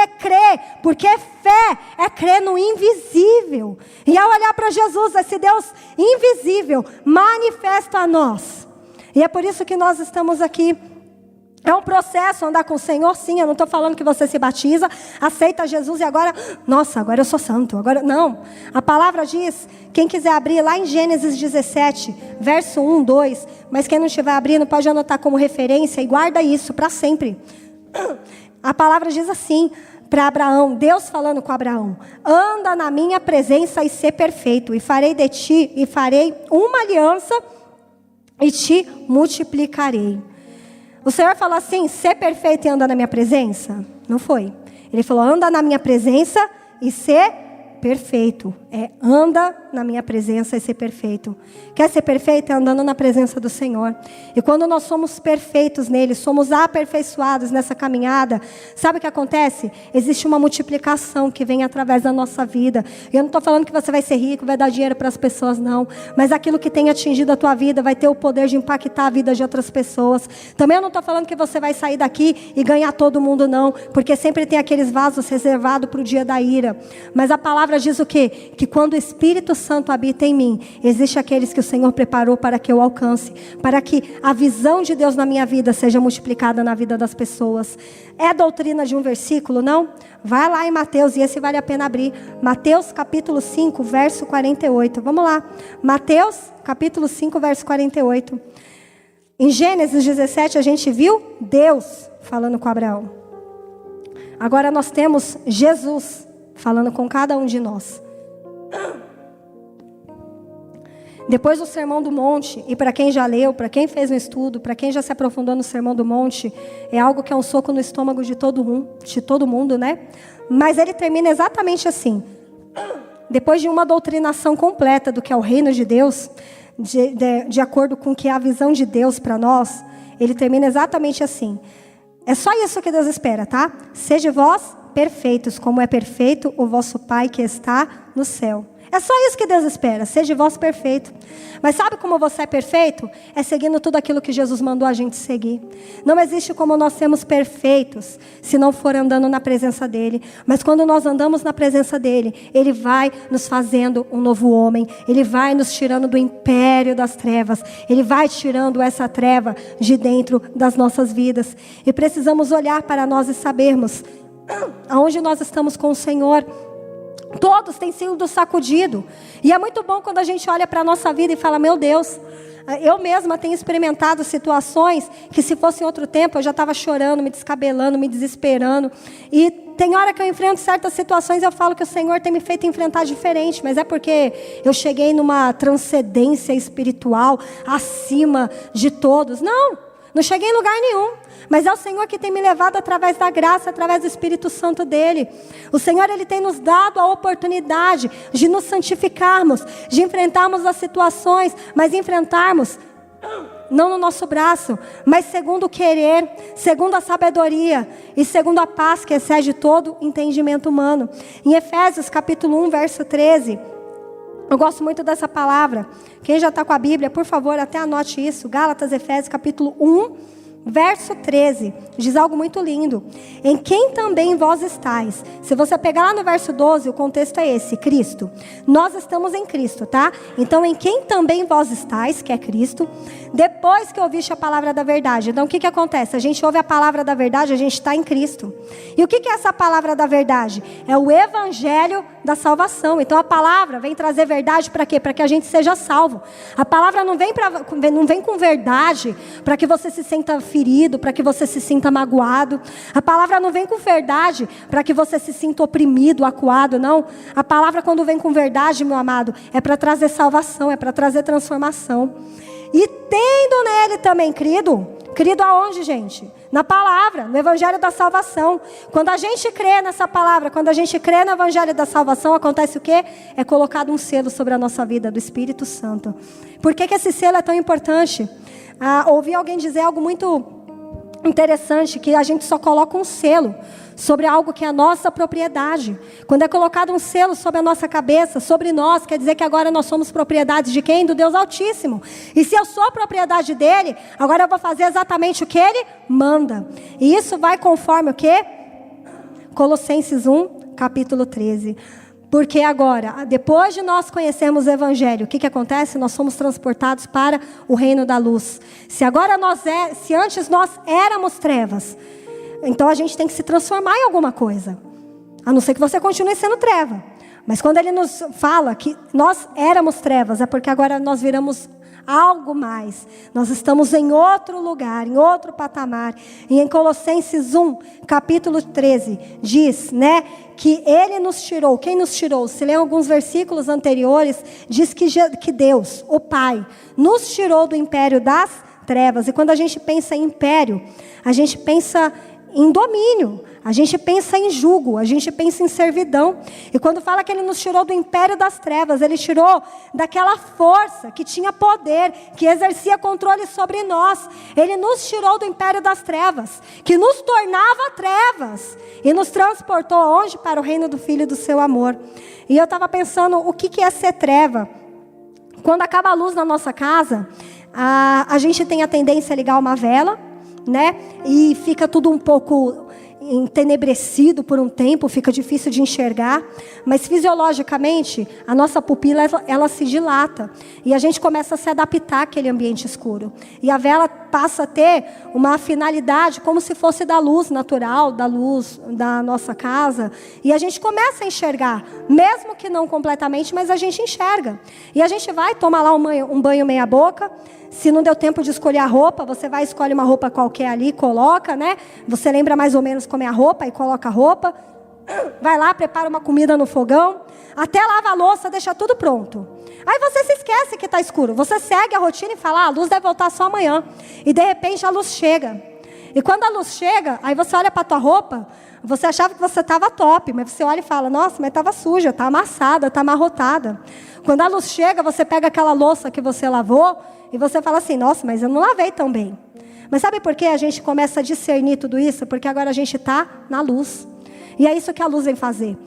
fé é crer no invisível. E ao olhar para Jesus, esse Deus invisível manifesta a nós. E é por isso que nós estamos aqui. É um processo andar com o Senhor, sim. Eu não estou falando que você se batiza, aceita Jesus e agora, nossa, agora eu sou santo. Agora, não. A palavra diz, quem quiser abrir lá em Gênesis 17, verso 1, 2. Mas quem não estiver abrindo, pode anotar como referência e guarda isso para sempre. A palavra diz assim para Abraão, Deus falando com Abraão: anda na minha presença e ser perfeito, e farei de ti, e farei uma aliança, e te multiplicarei. O Senhor falou assim, ser perfeito e andar na minha presença? Não foi. Ele falou, anda na minha presença e ser perfeito. Anda na minha presença e ser perfeito. Quer ser perfeito? É andando na presença do Senhor. E quando nós somos perfeitos nele, somos aperfeiçoados nessa caminhada, sabe o que acontece? Existe uma multiplicação que vem através da nossa vida. E eu não estou falando que você vai ser rico, vai dar dinheiro para as pessoas, não. Mas aquilo que tem atingido a tua vida vai ter o poder de impactar a vida de outras pessoas. Também eu não estou falando que você vai sair daqui e ganhar todo mundo, não. Porque sempre tem aqueles vasos reservados para o dia da ira. Mas a palavra diz o quê? Que quando o Espírito Santo habita em mim, existe aqueles que o Senhor preparou para que eu alcance, para que a visão de Deus na minha vida seja multiplicada na vida das pessoas. É doutrina de um versículo, não? Vai lá em Mateus, e esse vale a pena abrir. Mateus capítulo 5, verso 48. Vamos lá. Mateus capítulo 5, verso 48. Em Gênesis 17 a gente viu Deus falando com Abraão. Agora nós temos Jesus falando com cada um de nós. Depois do Sermão do Monte, e para quem já leu, para quem fez um estudo, para quem já se aprofundou no Sermão do Monte, é algo que é um soco no estômago de todo mundo, né? Mas ele termina exatamente assim. Depois de uma doutrinação completa do que é o reino de Deus, de acordo com que é a visão de Deus para nós, ele termina exatamente assim. É só isso que Deus espera, tá? Seja vós perfeitos, como é perfeito o vosso Pai que está no céu. É só isso que Deus espera, seja vós perfeito. Mas sabe como você é perfeito? É seguindo tudo aquilo que Jesus mandou a gente seguir. Não existe como nós sermos perfeitos se não for andando na presença dEle. Mas quando nós andamos na presença dEle, Ele vai nos fazendo um novo homem. Ele vai nos tirando do império das trevas. Ele vai tirando essa treva de dentro das nossas vidas. E precisamos olhar para nós e sabermos aonde nós estamos com o Senhor. Todos têm sido sacudidos. E é muito bom quando a gente olha para a nossa vida e fala, meu Deus, eu mesma tenho experimentado situações que se fosse em outro tempo eu já estava chorando, me descabelando, me desesperando. E tem hora que eu enfrento certas situações e eu falo que o Senhor tem me feito enfrentar diferente. Mas é porque eu cheguei numa transcendência espiritual acima de todos. Não cheguei em lugar nenhum. Mas é o Senhor que tem me levado através da graça, através do Espírito Santo dEle. O Senhor, Ele tem nos dado a oportunidade de nos santificarmos, de enfrentarmos as situações, mas enfrentarmos não no nosso braço, mas segundo o querer, segundo a sabedoria e segundo a paz que excede todo entendimento humano. Em Efésios capítulo 1, verso 13, eu gosto muito dessa palavra. Quem já está com a Bíblia, por favor, até anote isso. Gálatas, Efésios capítulo 1, verso 13, diz algo muito lindo. Em quem também vós estáis. Se você pegar lá no verso 12, o contexto é esse, Cristo. Nós estamos em Cristo, tá? Então, em quem também vós estáis, que é Cristo, depois que ouviste a palavra da verdade. Então, o que acontece? A gente ouve a palavra da verdade, a gente está em Cristo. E o que é essa palavra da verdade? É o evangelho da salvação. Então, a palavra vem trazer verdade para quê? Para que a gente seja salvo. A palavra não vem com verdade para que você se sinta ferido, para que você se sinta magoado. A palavra não vem com verdade para que você se sinta oprimido, acuado, não. A palavra, quando vem com verdade, meu amado, é para trazer salvação, é para trazer transformação. E tendo nele também crido aonde, gente? Na palavra, no evangelho da salvação. Quando a gente crê nessa palavra, quando a gente crê no evangelho da salvação, acontece o quê? É colocado um selo sobre a nossa vida, do Espírito Santo. Por que esse selo é tão importante? Ouvi alguém dizer algo muito interessante, que a gente só coloca um selo sobre algo que é a nossa propriedade. Quando é colocado um selo sobre a nossa cabeça, sobre nós, quer dizer que agora nós somos propriedade de quem? Do Deus Altíssimo. E se eu sou propriedade dele, agora eu vou fazer exatamente o que ele manda. E isso vai conforme o quê? Colossenses 1, capítulo 13. Porque agora, depois de nós conhecermos o Evangelho, o que acontece? Nós somos transportados para o reino da luz. Se antes nós éramos trevas, então a gente tem que se transformar em alguma coisa. A não ser que você continue sendo treva. Mas quando ele nos fala que nós éramos trevas, é porque agora nós viramos algo mais. Nós estamos em outro lugar, em outro patamar. E em Colossenses 1, capítulo 13, diz, né, que ele nos tirou. Quem nos tirou? Se ler alguns versículos anteriores, diz que Deus, o Pai, nos tirou do império das trevas. E quando a gente pensa em império, a gente pensa em domínio, a gente pensa em jugo, a gente pensa em servidão. E quando fala que ele nos tirou do império das trevas, ele tirou daquela força que tinha poder, que exercia controle sobre nós. Ele nos tirou do império das trevas, que nos tornava trevas, e nos transportou aonde? Para o reino do Filho do seu amor. E eu estava pensando, o que é ser treva? Quando acaba a luz na nossa casa, a gente tem a tendência a ligar uma vela, né? E fica tudo um pouco entenebrecido por um tempo, fica difícil de enxergar, mas fisiologicamente a nossa pupila ela se dilata e a gente começa a se adaptar àquele ambiente escuro, e a vela passa a ter uma finalidade como se fosse da luz natural, da luz da nossa casa, e a gente começa a enxergar, mesmo que não completamente, mas a gente enxerga, e a gente vai tomar lá um banho meia boca. Se não deu tempo de escolher a roupa, você vai escolhe uma roupa qualquer ali, coloca, né? Você lembra mais ou menos como é a roupa e coloca a roupa. Vai lá, prepara uma comida no fogão. Até lava a louça, deixa tudo pronto. Aí você se esquece que está escuro. Você segue a rotina e fala, a luz deve voltar só amanhã. E de repente a luz chega. E quando a luz chega, aí você olha para a tua roupa, você achava que você estava top, mas você olha e fala, nossa, mas estava suja, está amassada, está amarrotada. Quando a luz chega, você pega aquela louça que você lavou e você fala assim, nossa, mas eu não lavei tão bem. Mas sabe por que a gente começa a discernir tudo isso? Porque agora a gente está na luz. E é isso que a luz vem fazer.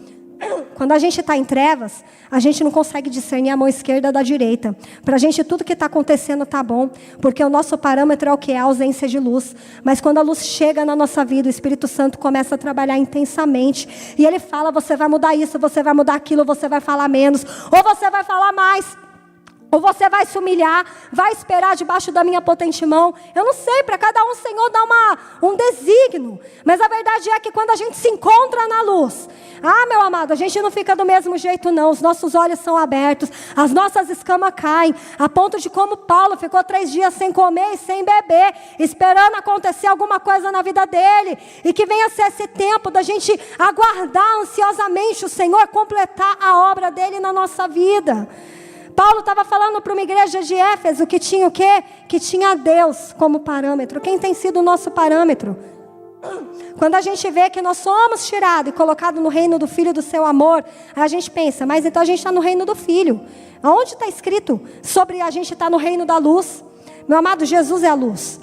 Quando a gente está em trevas, a gente não consegue discernir a mão esquerda da direita. Para a gente tudo que está acontecendo está bom, porque o nosso parâmetro é o que é a ausência de luz. Mas quando a luz chega na nossa vida, o Espírito Santo começa a trabalhar intensamente. E ele fala, você vai mudar isso, você vai mudar aquilo, você vai falar menos, ou você vai falar mais. Ou você vai se humilhar, vai esperar debaixo da minha potente mão. Eu não sei, para cada um o Senhor dá um desígnio. Mas a verdade é que quando a gente se encontra na luz, meu amado, a gente não fica do mesmo jeito não. Os nossos olhos são abertos, as nossas escamas caem. A ponto de como Paulo ficou 3 dias sem comer e sem beber, esperando acontecer alguma coisa na vida dele. E que venha ser esse tempo da gente aguardar ansiosamente o Senhor completar a obra dele na nossa vida. Paulo estava falando para uma igreja de Éfeso que tinha o quê? Que tinha Deus como parâmetro. Quem tem sido o nosso parâmetro? Quando a gente vê que nós somos tirados e colocados no reino do Filho do seu amor, a gente pensa, mas então a gente está no reino do Filho. Aonde está escrito sobre a gente estar no reino da luz? Meu amado, Jesus é a luz.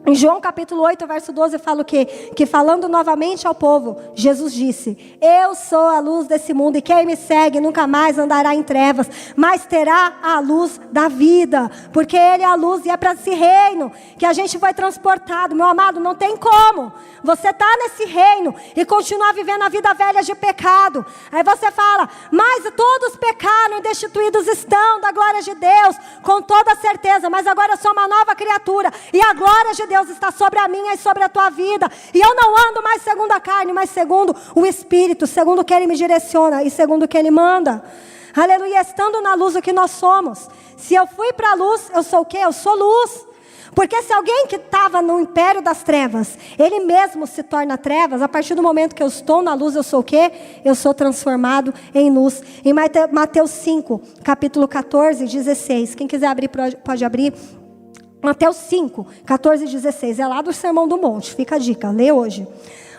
Em João capítulo 8, verso 12, fala o quê? Que falando novamente ao povo, Jesus disse, eu sou a luz desse mundo, e quem me segue nunca mais andará em trevas, mas terá a luz da vida, porque Ele é a luz, e é para esse reino que a gente foi transportado. Meu amado, não tem como você estar nesse reino e continuar vivendo a vida velha de pecado. Aí você fala, mas todos pecaram e destituídos estão da glória de Deus, com toda certeza, mas agora eu sou uma nova criatura, e a glória de Deus está sobre a minha e sobre a tua vida, e eu não ando mais segundo a carne, mas segundo o Espírito, segundo o que Ele me direciona e segundo o que Ele manda. Aleluia, estando na luz o que nós somos. Se eu fui para a luz, eu sou o quê? Eu sou luz. Porque se alguém que estava no império das trevas, ele mesmo se torna trevas, a partir do momento que eu estou na luz, eu sou o quê? Eu sou transformado em luz. Em Mateus 5, capítulo 14, 16, quem quiser abrir, pode abrir. Mateus 5, 14 e 16, é lá do Sermão do Monte, fica a dica, lê hoje.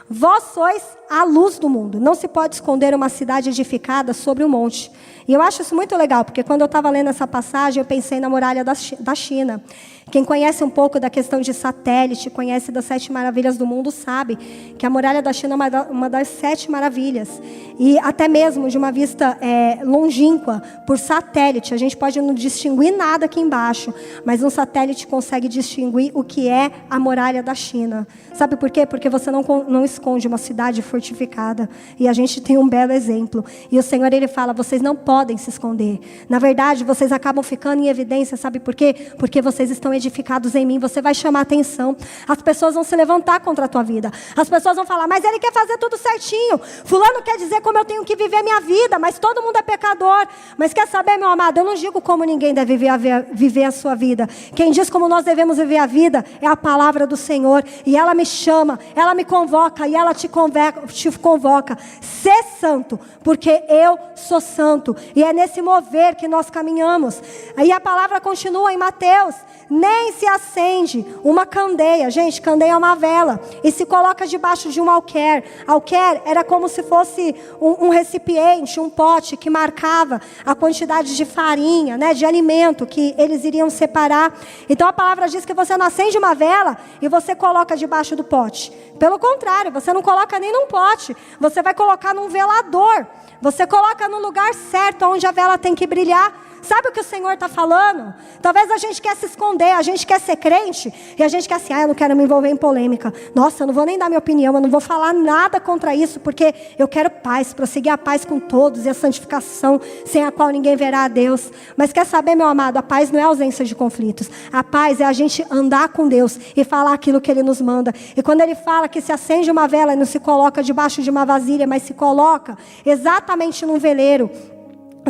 Vós sois a luz do mundo, não se pode esconder uma cidade edificada sobre um monte. E eu acho isso muito legal, porque quando eu estava lendo essa passagem, eu pensei na muralha da China. Quem conhece um pouco da questão de satélite, conhece das 7 maravilhas do mundo, sabe que a muralha da China é uma das 7 maravilhas. E até mesmo de uma vista longínqua, por satélite, a gente pode não distinguir nada aqui embaixo, mas um satélite consegue distinguir o que é a muralha da China. Sabe por quê? Porque você não esconde uma cidade fortificada. E a gente tem um belo exemplo. E o Senhor, Ele fala, vocês não podem se esconder. Na verdade, vocês acabam ficando em evidência, sabe por quê? Porque vocês estão edificados em mim, você vai chamar atenção. As pessoas vão se levantar contra a tua vida. As pessoas vão falar, mas ele quer fazer tudo certinho. Fulano quer dizer como eu tenho que viver minha vida, mas todo mundo é pecador. Mas quer saber, meu amado, eu não digo como ninguém deve viver a sua vida. Quem diz como nós devemos viver a vida é a palavra do Senhor. E ela me chama, ela me convoca e ela te convoca. Ser santo, porque eu sou santo. E é nesse mover que nós caminhamos. Aí a palavra continua em Mateus nem se acende uma candeia. Gente, candeia é uma vela. E se coloca debaixo de um alquer. Alquer era como se fosse um recipiente, um pote que marcava a quantidade de farinha, né, de alimento que eles iriam separar. Então a palavra diz que você não acende uma vela e você coloca debaixo do pote. Pelo contrário, você não coloca nem num pote. Você vai colocar num velador. Você coloca no lugar certo, onde a vela tem que brilhar. Sabe o que o Senhor está falando? Talvez a gente quer se esconder, a gente quer ser crente, e a gente quer assim, eu não quero me envolver em polêmica. Nossa, eu não vou nem dar minha opinião, eu não vou falar nada contra isso, porque eu quero paz, prosseguir a paz com todos, e a santificação, sem a qual ninguém verá a Deus. Mas quer saber, meu amado, a paz não é ausência de conflitos. A paz é a gente andar com Deus e falar aquilo que Ele nos manda. E quando Ele fala que se acende uma vela e não se coloca debaixo de uma vasilha, mas se coloca exatamente num veleiro,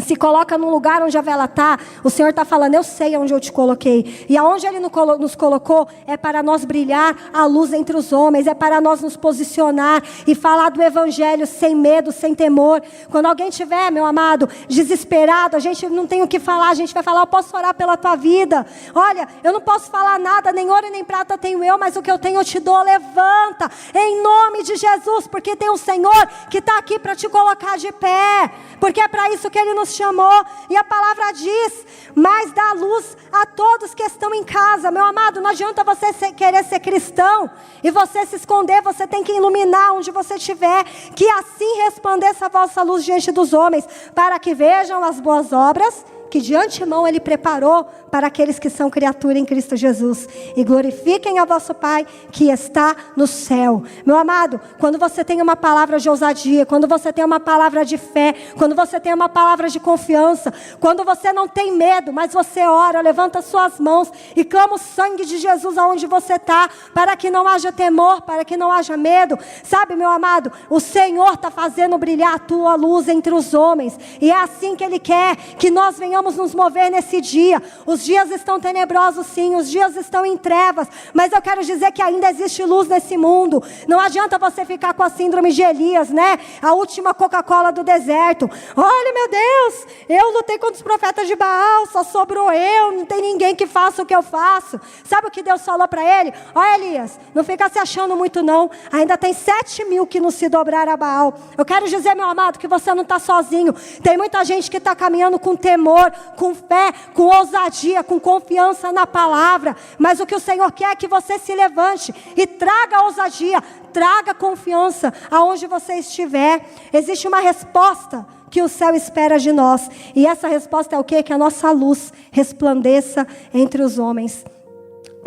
se coloca num lugar onde a vela está, o Senhor está falando, eu sei onde eu te coloquei. E aonde Ele nos colocou é para nós brilhar a luz entre os homens, é para nós nos posicionar e falar do Evangelho sem medo, sem temor. Quando alguém estiver, meu amado, desesperado, a gente não tem o que falar, a gente vai falar, eu posso orar pela tua vida. Olha, eu não posso falar nada, nem ouro nem prata tenho eu, mas o que eu tenho eu te dou, levanta, em nome de Jesus, porque tem um Senhor que está aqui para te colocar de pé, porque é para isso que Ele nos chamou. E a palavra diz, mas dá luz a todos que estão em casa. Meu amado, não adianta você querer ser cristão e você se esconder, você tem que iluminar onde você estiver, que assim resplandeça a vossa luz diante dos homens, para que vejam as boas obras que de antemão Ele preparou para aqueles que são criatura em Cristo Jesus. E glorifiquem a vosso Pai que está no céu. Meu amado, quando você tem uma palavra de ousadia, quando você tem uma palavra de fé, quando você tem uma palavra de confiança, quando você não tem medo, mas você ora, levanta suas mãos e clama o sangue de Jesus aonde você está, para que não haja temor, para que não haja medo. Sabe, meu amado, o Senhor está fazendo brilhar a tua luz entre os homens. E é assim que Ele quer que nós venhamos nos mover nesse dia. Os dias estão tenebrosos, sim, os dias estão em trevas, mas eu quero dizer que ainda existe luz nesse mundo. Não adianta você ficar com a síndrome de Elias, né? A última Coca-Cola do deserto. Olha, meu Deus, eu lutei contra os profetas de Baal, só sobrou eu, não tem ninguém que faça o que eu faço. Sabe o que Deus falou para ele? Olha, Elias, não fica se achando muito não, ainda tem 7.000 que não se dobraram a Baal. Eu quero dizer, meu amado, que você não está sozinho. Tem muita gente que está caminhando com temor, com fé, com ousadia, com confiança na palavra. Mas o que o Senhor quer é que você se levante e traga ousadia, traga confiança aonde você estiver. Existe uma resposta que o céu espera de nós. E essa resposta é o quê? Que a nossa luz resplandeça entre os homens.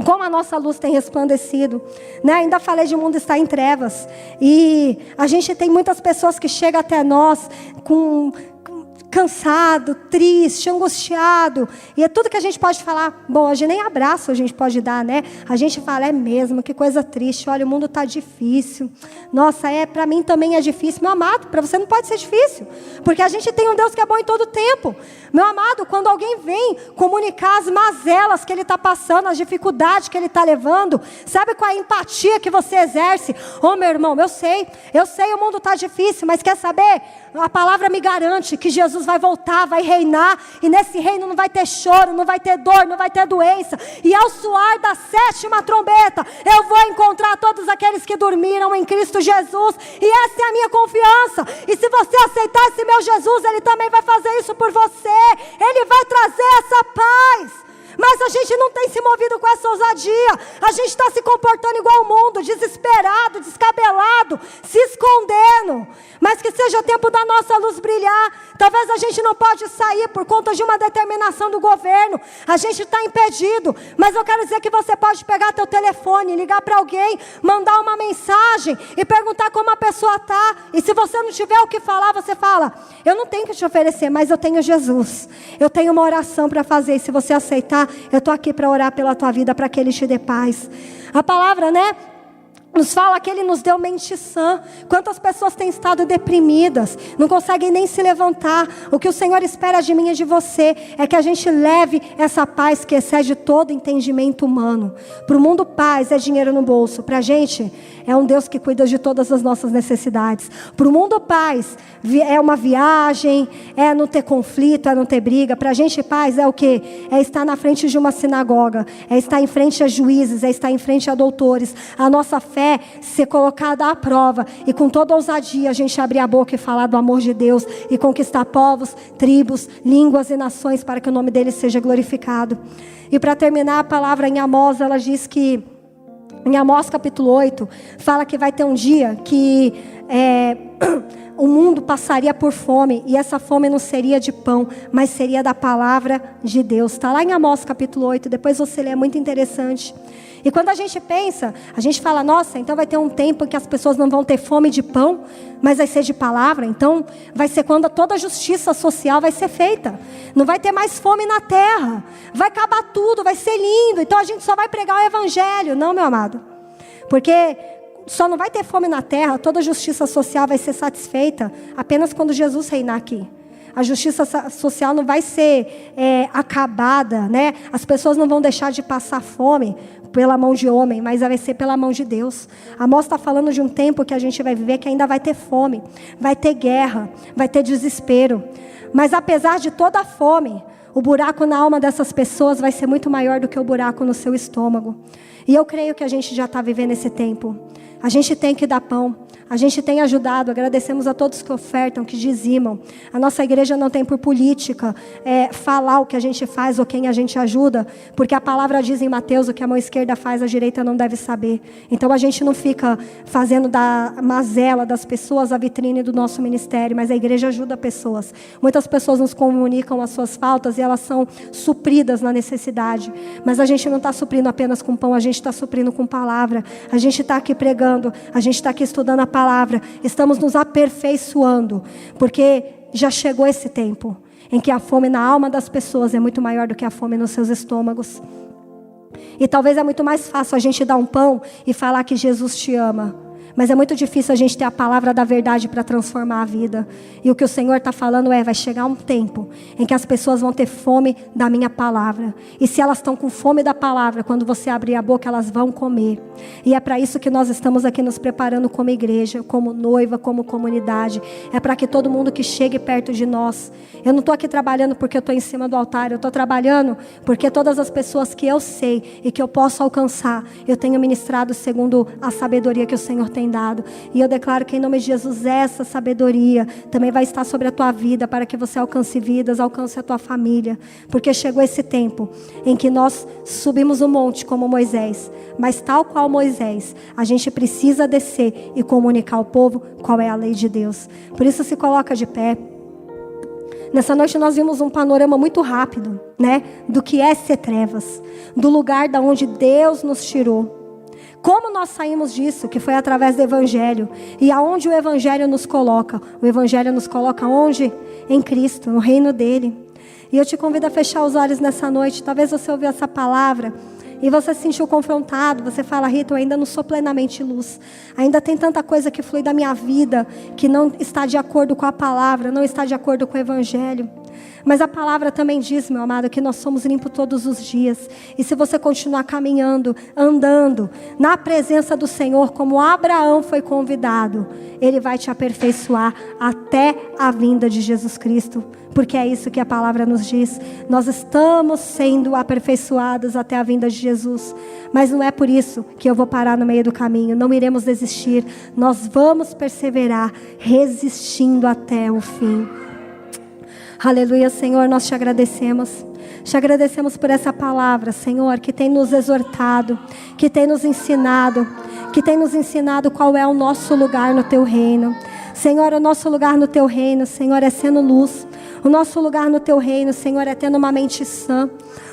Como a nossa luz tem resplandecido, né? Ainda falei de o mundo estar em trevas. E a gente tem muitas pessoas que chegam até nós cansado, triste, angustiado, e é tudo que a gente pode falar. Bom, hoje nem abraço a gente pode dar, né? A gente fala, é mesmo, que coisa triste, olha, o mundo está difícil. Nossa, para mim também é difícil. Meu amado, para você não pode ser difícil, porque a gente tem um Deus que é bom em todo tempo. Meu amado, quando alguém vem comunicar as mazelas que ele está passando, as dificuldades que ele está levando, sabe qual é a empatia que você exerce? Oh, meu irmão, eu sei, o mundo está difícil, mas quer saber? A palavra me garante que Jesus vai voltar, vai reinar, e nesse reino não vai ter choro, não vai ter dor, não vai ter doença, e ao soar da 7ª trombeta, eu vou encontrar todos aqueles que dormiram em Cristo Jesus, e essa é a minha confiança. E se você aceitar esse meu Jesus, Ele também vai fazer isso por você, Ele vai trazer essa paz. Mas a gente não tem se movido com essa ousadia. A gente está se comportando igual o mundo, desesperado, descabelado, se escondendo. Mas que seja o tempo da nossa luz brilhar. Talvez a gente não pode sair por conta de uma determinação do governo. A gente está impedido. Mas eu quero dizer que você pode pegar teu telefone, ligar para alguém, mandar uma mensagem e perguntar como a pessoa está. E se você não tiver o que falar, você fala, eu não tenho que te oferecer, mas eu tenho Jesus. Eu tenho uma oração para fazer. E se você aceitar, eu estou aqui para orar pela tua vida, para que Ele te dê paz. A palavra, né? nos fala que Ele nos deu mente sã. Quantas pessoas têm estado deprimidas, não conseguem nem se levantar. O que o Senhor espera de mim e de você é que a gente leve essa paz que excede todo entendimento humano. Para o mundo, paz é dinheiro no bolso. Para a gente, é um Deus que cuida de todas as nossas necessidades. Para o mundo, paz é uma viagem, é não ter conflito, é não ter briga. Para a gente, paz é o quê? É estar na frente de uma sinagoga, é estar em frente a juízes, é estar em frente a doutores. A nossa fé ser colocada à prova e com toda ousadia a gente abrir a boca e falar do amor de Deus e conquistar povos, tribos, línguas e nações para que o nome dele seja glorificado. E para terminar, a palavra em Amós, ela diz que em Amós capítulo 8 fala que vai ter um dia que o mundo passaria por fome, e essa fome não seria de pão, mas seria da palavra de Deus. Está lá em Amós capítulo 8, depois você lê, é muito interessante. E quando a gente pensa, a gente fala, nossa, então vai ter um tempo que as pessoas não vão ter fome de pão, mas vai ser de palavra. Então vai ser quando toda a justiça social vai ser feita. Não vai ter mais fome na terra, vai acabar tudo, vai ser lindo. Então a gente só vai pregar o evangelho. Não, meu amado, porque só não vai ter fome na terra, toda a justiça social vai ser satisfeita apenas quando Jesus reinar aqui. A justiça social não vai ser acabada, né? As pessoas não vão deixar de passar fome pela mão de homem, mas vai ser pela mão de Deus. Amós está falando de um tempo que a gente vai viver que ainda vai ter fome, vai ter guerra, vai ter desespero. Mas apesar de toda a fome, o buraco na alma dessas pessoas vai ser muito maior do que o buraco no seu estômago. E eu creio que a gente já está vivendo esse tempo. A gente tem que dar pão. A gente tem ajudado, agradecemos a todos que ofertam, que dizimam. A nossa igreja não tem por política falar o que a gente faz ou quem a gente ajuda, porque a palavra diz em Mateus, o que a mão esquerda faz, a direita não deve saber. Então a gente não fica fazendo da mazela das pessoas a vitrine do nosso ministério, mas a igreja ajuda pessoas. Muitas pessoas nos comunicam as suas faltas e elas são supridas na necessidade. Mas a gente não está suprindo apenas com pão, a gente está suprindo com palavra. A gente está aqui pregando, a gente está aqui estudando a palavra, estamos nos aperfeiçoando, porque já chegou esse tempo em que a fome na alma das pessoas é muito maior do que a fome nos seus estômagos. E talvez é muito mais fácil a gente dar um pão e falar que Jesus te ama, mas é muito difícil a gente ter a palavra da verdade para transformar a vida. E o que o Senhor está falando vai chegar um tempo em que as pessoas vão ter fome da minha palavra. E se elas estão com fome da palavra, quando você abrir a boca, elas vão comer. E é para isso que nós estamos aqui nos preparando como igreja, como noiva, como comunidade. É para que todo mundo que chegue perto de nós. Eu não estou aqui trabalhando porque eu estou em cima do altar. Eu estou trabalhando porque todas as pessoas que eu sei e que eu posso alcançar, eu tenho ministrado segundo a sabedoria que o Senhor tem dado. E eu declaro que em nome de Jesus essa sabedoria também vai estar sobre a tua vida, para que você alcance vidas, alcance a tua família, porque chegou esse tempo em que nós subimos o monte como Moisés, mas tal qual Moisés, a gente precisa descer e comunicar ao povo qual é a lei de Deus. Por isso se coloca de pé. Nessa noite nós vimos um panorama muito rápido, né, do que é ser trevas, do lugar da onde Deus nos tirou. Como nós saímos disso, que foi através do Evangelho. E aonde o Evangelho nos coloca? O Evangelho nos coloca onde? Em Cristo, no reino dele. E eu te convido a fechar os olhos nessa noite. Talvez você ouviu essa palavra e você se sentiu confrontado. Você fala, Rita, eu ainda não sou plenamente luz. Ainda tem tanta coisa que flui da minha vida que não está de acordo com a palavra, não está de acordo com o Evangelho. Mas a palavra também diz, meu amado, que nós somos limpos todos os dias. E se você continuar caminhando, andando na presença do Senhor, como Abraão foi convidado, Ele vai te aperfeiçoar até a vinda de Jesus Cristo. Porque é isso que a palavra nos diz. Nós estamos sendo aperfeiçoados até a vinda de Jesus. Mas não é por isso que eu vou parar no meio do caminho. Não iremos desistir. Nós vamos perseverar, resistindo até o fim. Aleluia, Senhor, nós te agradecemos. Te agradecemos por essa palavra, Senhor, que tem nos exortado, que tem nos ensinado, qual é o nosso lugar no teu reino. Senhor, o nosso lugar no teu reino, Senhor, é sendo luz. O nosso lugar no teu reino, Senhor, é tendo uma mente sã.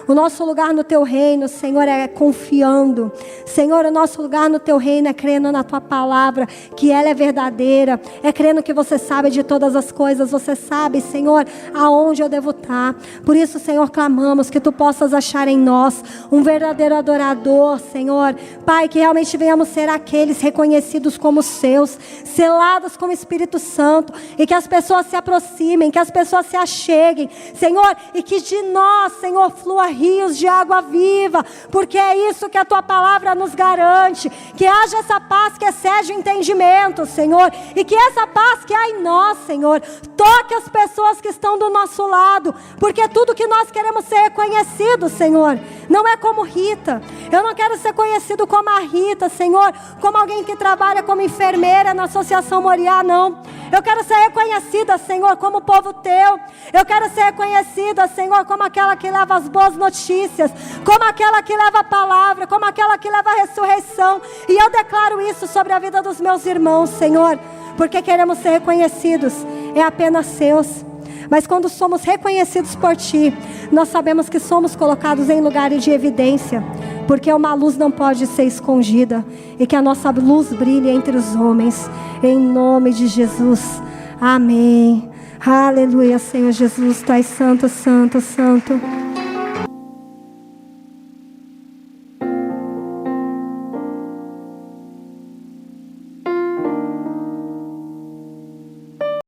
O nosso lugar no teu reino, Senhor, é confiando. Senhor, o nosso lugar no teu reino é crendo na tua palavra, que ela é verdadeira. É crendo que você sabe de todas as coisas. Você sabe, Senhor, aonde eu devo estar. Por isso, Senhor, clamamos que tu possas achar em nós um verdadeiro adorador, Senhor. Pai, que realmente venhamos ser aqueles reconhecidos como seus, selados com o Espírito Santo, e que as pessoas se aproximem, que as pessoas se acheguem, Senhor, e que de nós, Senhor, flua rios de água viva, porque é isso que a tua palavra nos garante, que haja essa paz que excede o entendimento, Senhor, e que essa paz que há em nós, Senhor, toque as pessoas que estão do nosso lado, porque tudo que nós queremos ser reconhecido, Senhor, não é como Rita. Eu não quero ser conhecido como a Rita, Senhor, como alguém que trabalha como enfermeira na Associação Moriá, não. Eu quero ser reconhecida, Senhor, como povo teu. Eu quero ser reconhecida, Senhor, como aquela que leva as boas notícias, como aquela que leva a palavra, como aquela que leva a ressurreição. E eu declaro isso sobre a vida dos meus irmãos, Senhor, porque queremos ser reconhecidos, é apenas seus. Mas quando somos reconhecidos por ti, nós sabemos que somos colocados em lugares de evidência, porque uma luz não pode ser escondida, e que a nossa luz brilhe entre os homens, em nome de Jesus, amém. Aleluia, Senhor Jesus, tu és santo, santo, santo.